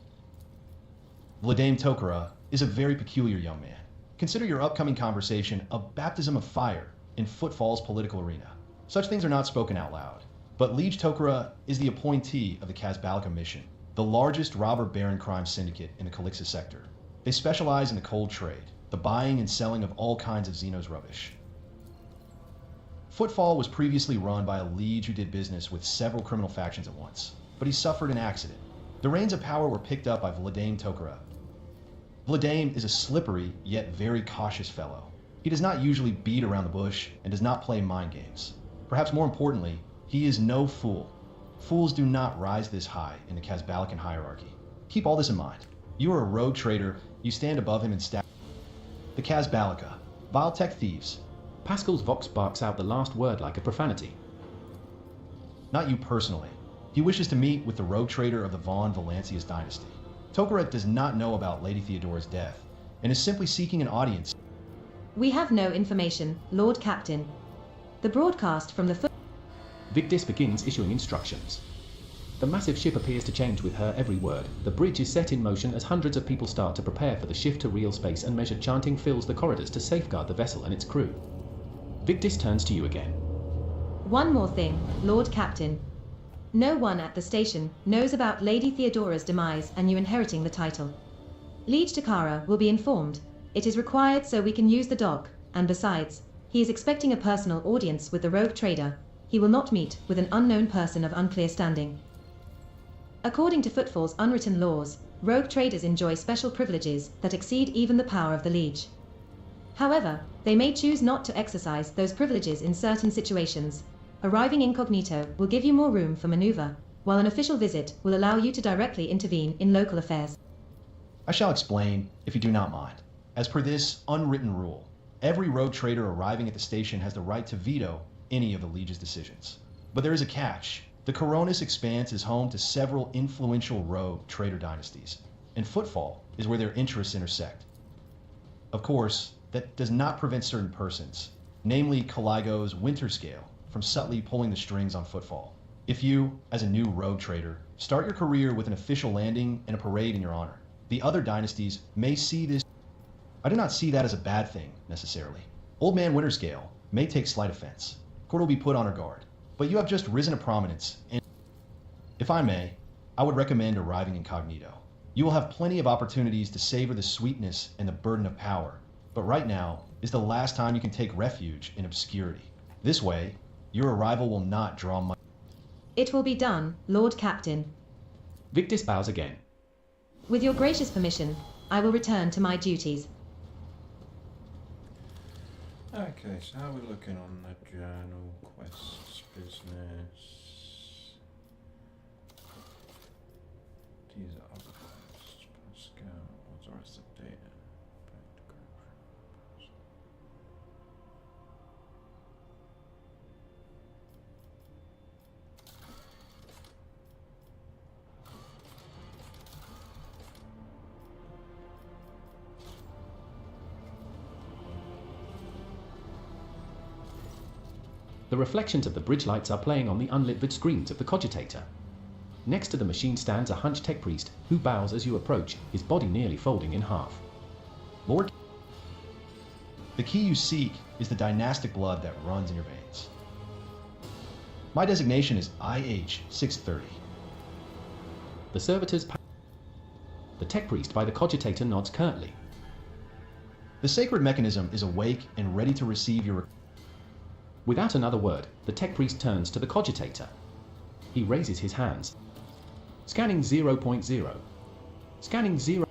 Vladimir Tokara is a very peculiar young man. Consider your upcoming conversation a baptism of fire in Footfall's political arena. Such things are not spoken out loud. But Liege Tokara is the appointee of the Casbalica mission, the largest robber baron crime syndicate in the Calixis sector. They specialize in the cold trade, the buying and selling of all kinds of Xenos rubbish. Footfall was previously run by a liege who did business with several criminal factions at once, but he suffered an accident. The reins of power were picked up by Vladimir Tokara. Vladimir is a slippery, yet very cautious fellow. He does not usually beat around the bush and does not play mind games. Perhaps more importantly, he is no fool. Fools do not rise this high in the Casbalican hierarchy. Keep all this in mind. You are a rogue trader, you stand above him in status. The Casbalica, vile tech thieves. Pascal's vox barks out the last word like a profanity. Not you personally. He wishes to meet with the rogue trader of the von Valancius dynasty. Tokara does not know about Lady Theodora's death, and is simply seeking an audience. We have no information, Lord Captain. The broadcast from the Victis begins issuing instructions. The massive ship appears to change with her every word. The bridge is set in motion as hundreds of people start to prepare for the shift to real space, and measured chanting fills the corridors to safeguard the vessel and its crew. Victis turns to you again. One more thing, Lord Captain. No one at the station knows about Lady Theodora's demise and you inheriting the title. Liege Takara will be informed. It is required so we can use the dock, and besides, he is expecting a personal audience with the rogue trader. He will not meet with an unknown person of unclear standing. According to Footfall's unwritten laws, rogue traders enjoy special privileges that exceed even the power of the Liege. However, they may choose not to exercise those privileges in certain situations. Arriving incognito will give you more room for maneuver, while an official visit will allow you to directly intervene in local affairs. I shall explain, if you do not mind. As per this unwritten rule, every rogue trader arriving at the station has the right to veto any of the Liege's decisions. But there is a catch. The Coronis Expanse is home to several influential rogue trader dynasties, and Footfall is where their interests intersect. Of course, that does not prevent certain persons, namely Caligo's Winterscale, from subtly pulling the strings on Footfall. If you, as a new rogue trader, start your career with an official landing and a parade in your honor, the other dynasties may see this. I do not see that as a bad thing, necessarily. Old Man Winterscale may take slight offense. Court will be put on her guard. But you have just risen to prominence, and if I may, I would recommend arriving incognito. You will have plenty of opportunities to savor the sweetness and the burden of power, but right now is the last time you can take refuge in obscurity. This way, your arrival will not draw my... It will be done, Lord Captain. Victus bows again. With your gracious permission, I will return to my duties. Okay, so how are we looking on the journal, quests, business? These are other quests, Pascal, what's the rest of data? The reflections of the bridge lights are playing on the unlit vid screens of the cogitator. Next to the machine stands a hunched tech priest who bows as you approach, his body nearly folding in half. Lord, the key you seek is the dynastic blood that runs in your veins. My designation is IH-630. The servitors The tech priest by the cogitator nods curtly. The sacred mechanism is awake and ready to receive your... Without another word, the tech priest turns to the cogitator. He raises his hands. Scanning 0.0. Scanning 0.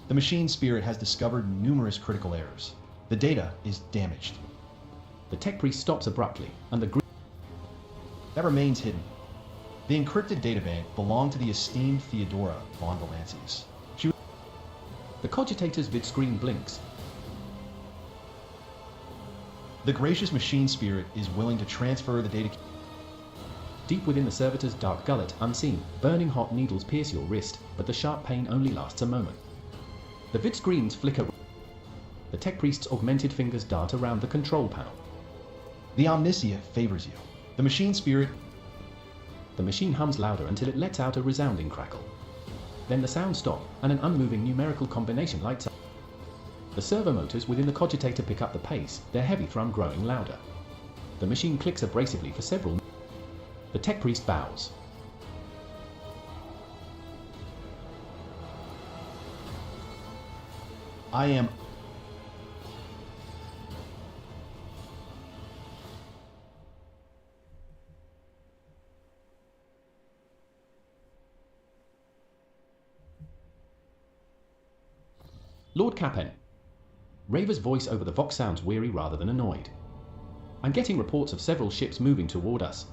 The machine spirit has discovered numerous critical errors. The data is damaged. The tech priest stops abruptly, and the that remains hidden. The encrypted databank belonged to the esteemed Theodora von Valancius. The cogitator's vid screen blinks. The gracious machine spirit is willing to transfer the data. Deep within the servitor's dark gullet, unseen, burning hot needles pierce your wrist, but the sharp pain only lasts a moment. The vid screens flicker. The tech priest's augmented fingers dart around the control panel. The omniscient favors you. The machine spirit... The machine hums louder until it lets out a resounding crackle. Then the sounds stop, and an unmoving numerical combination lights up. The servo motors within the cogitator pick up the pace, their heavy thrum growing louder. The machine clicks abrasively for several. The tech priest bows. I am... Lord Capen. Raver's voice over the Vox sounds weary rather than annoyed. I'm getting reports of several ships moving toward us.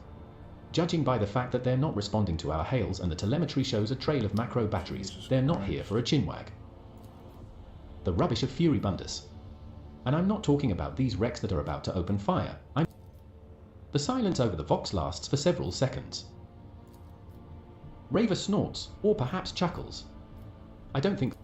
Judging by the fact that they're not responding to our hails and the telemetry shows a trail of macro batteries, they're not here for a chinwag. The rubbish of furibundus. And I'm not talking about these wrecks that are about to open fire. The silence over the Vox lasts for several seconds. Raver snorts, or perhaps chuckles. I don't think...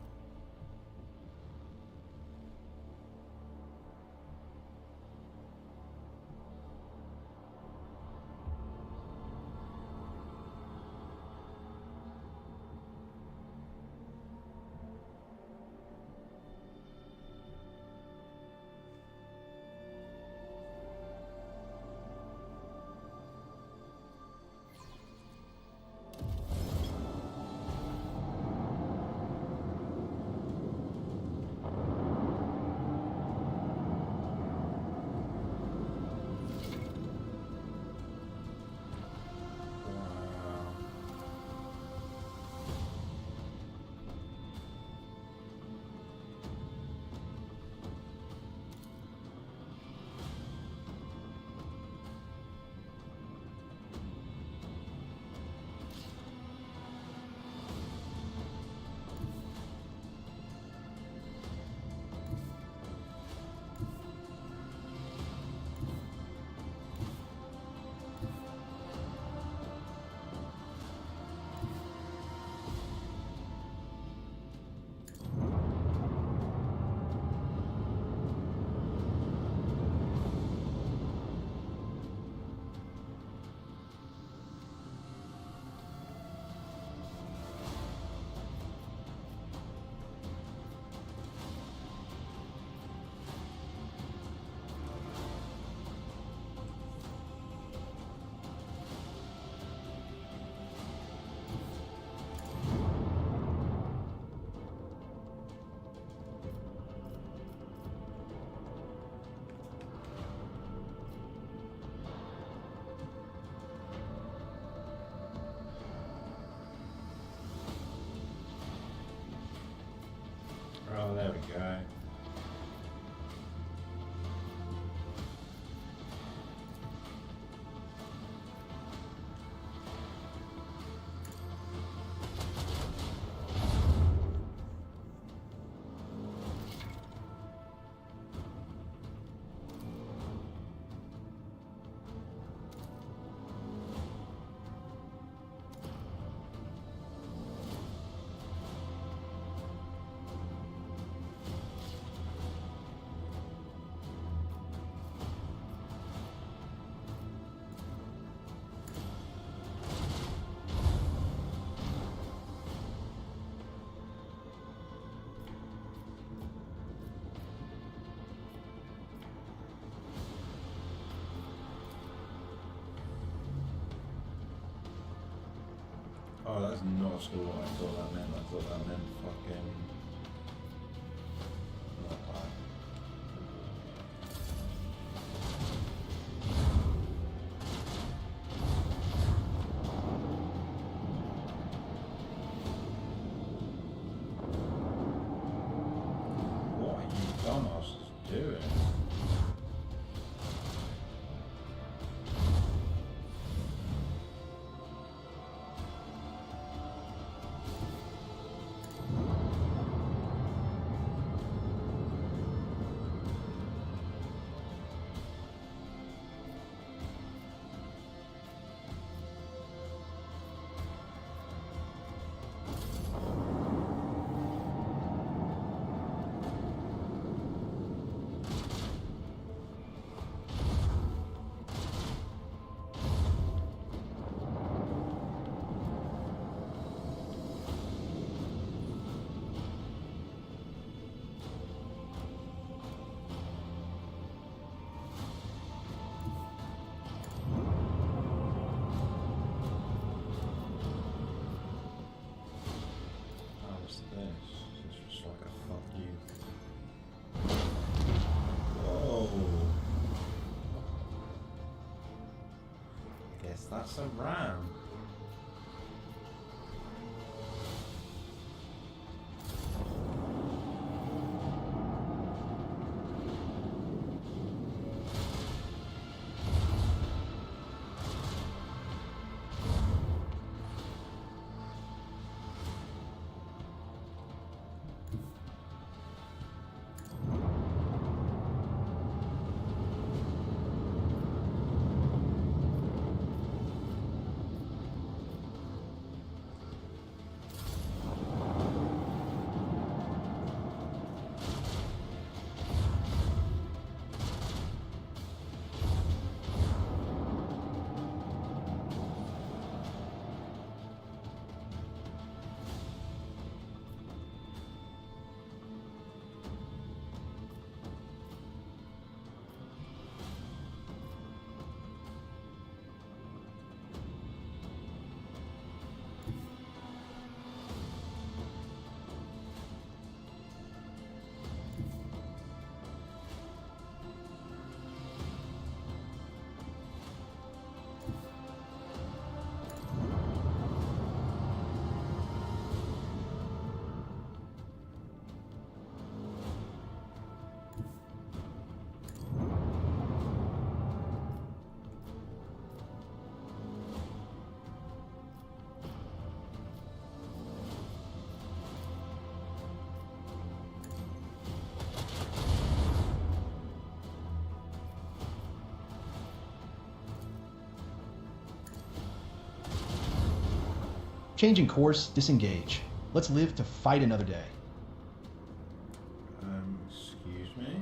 go. Oh, that's not at all what I thought that meant. I thought that meant fucking... Not that. What are you dumbasses doing? That's a ram. Changing course, disengage. Let's live to fight another day. Excuse me?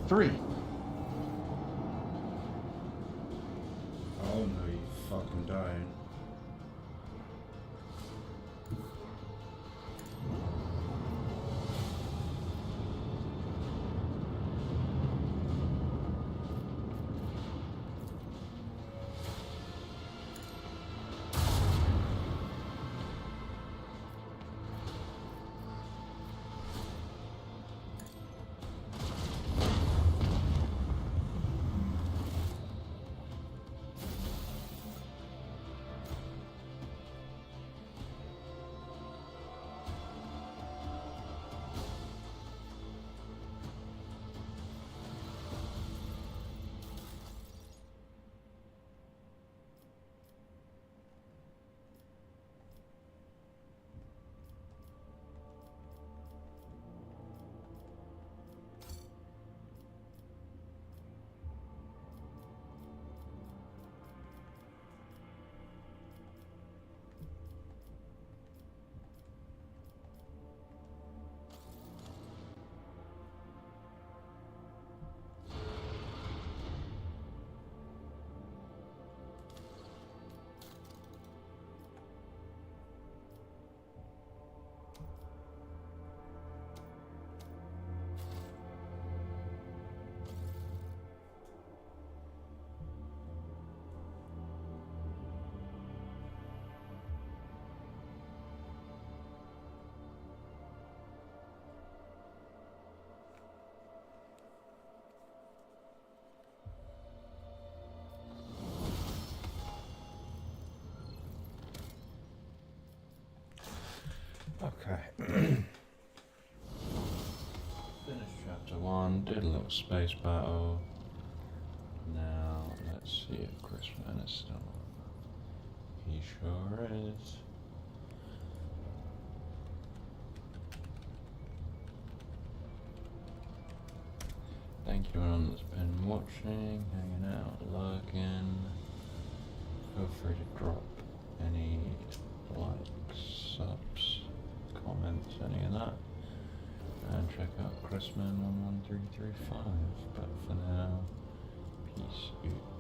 Three. Oh no, you fucking don't. got space battle. Now let's see if Crispman is still on. He sure is. Thank you everyone that's been watching, hanging out, lurking. Feel free to drop any likes, subs, comments, any of that. And check out Crispman11335. But for now, peace out.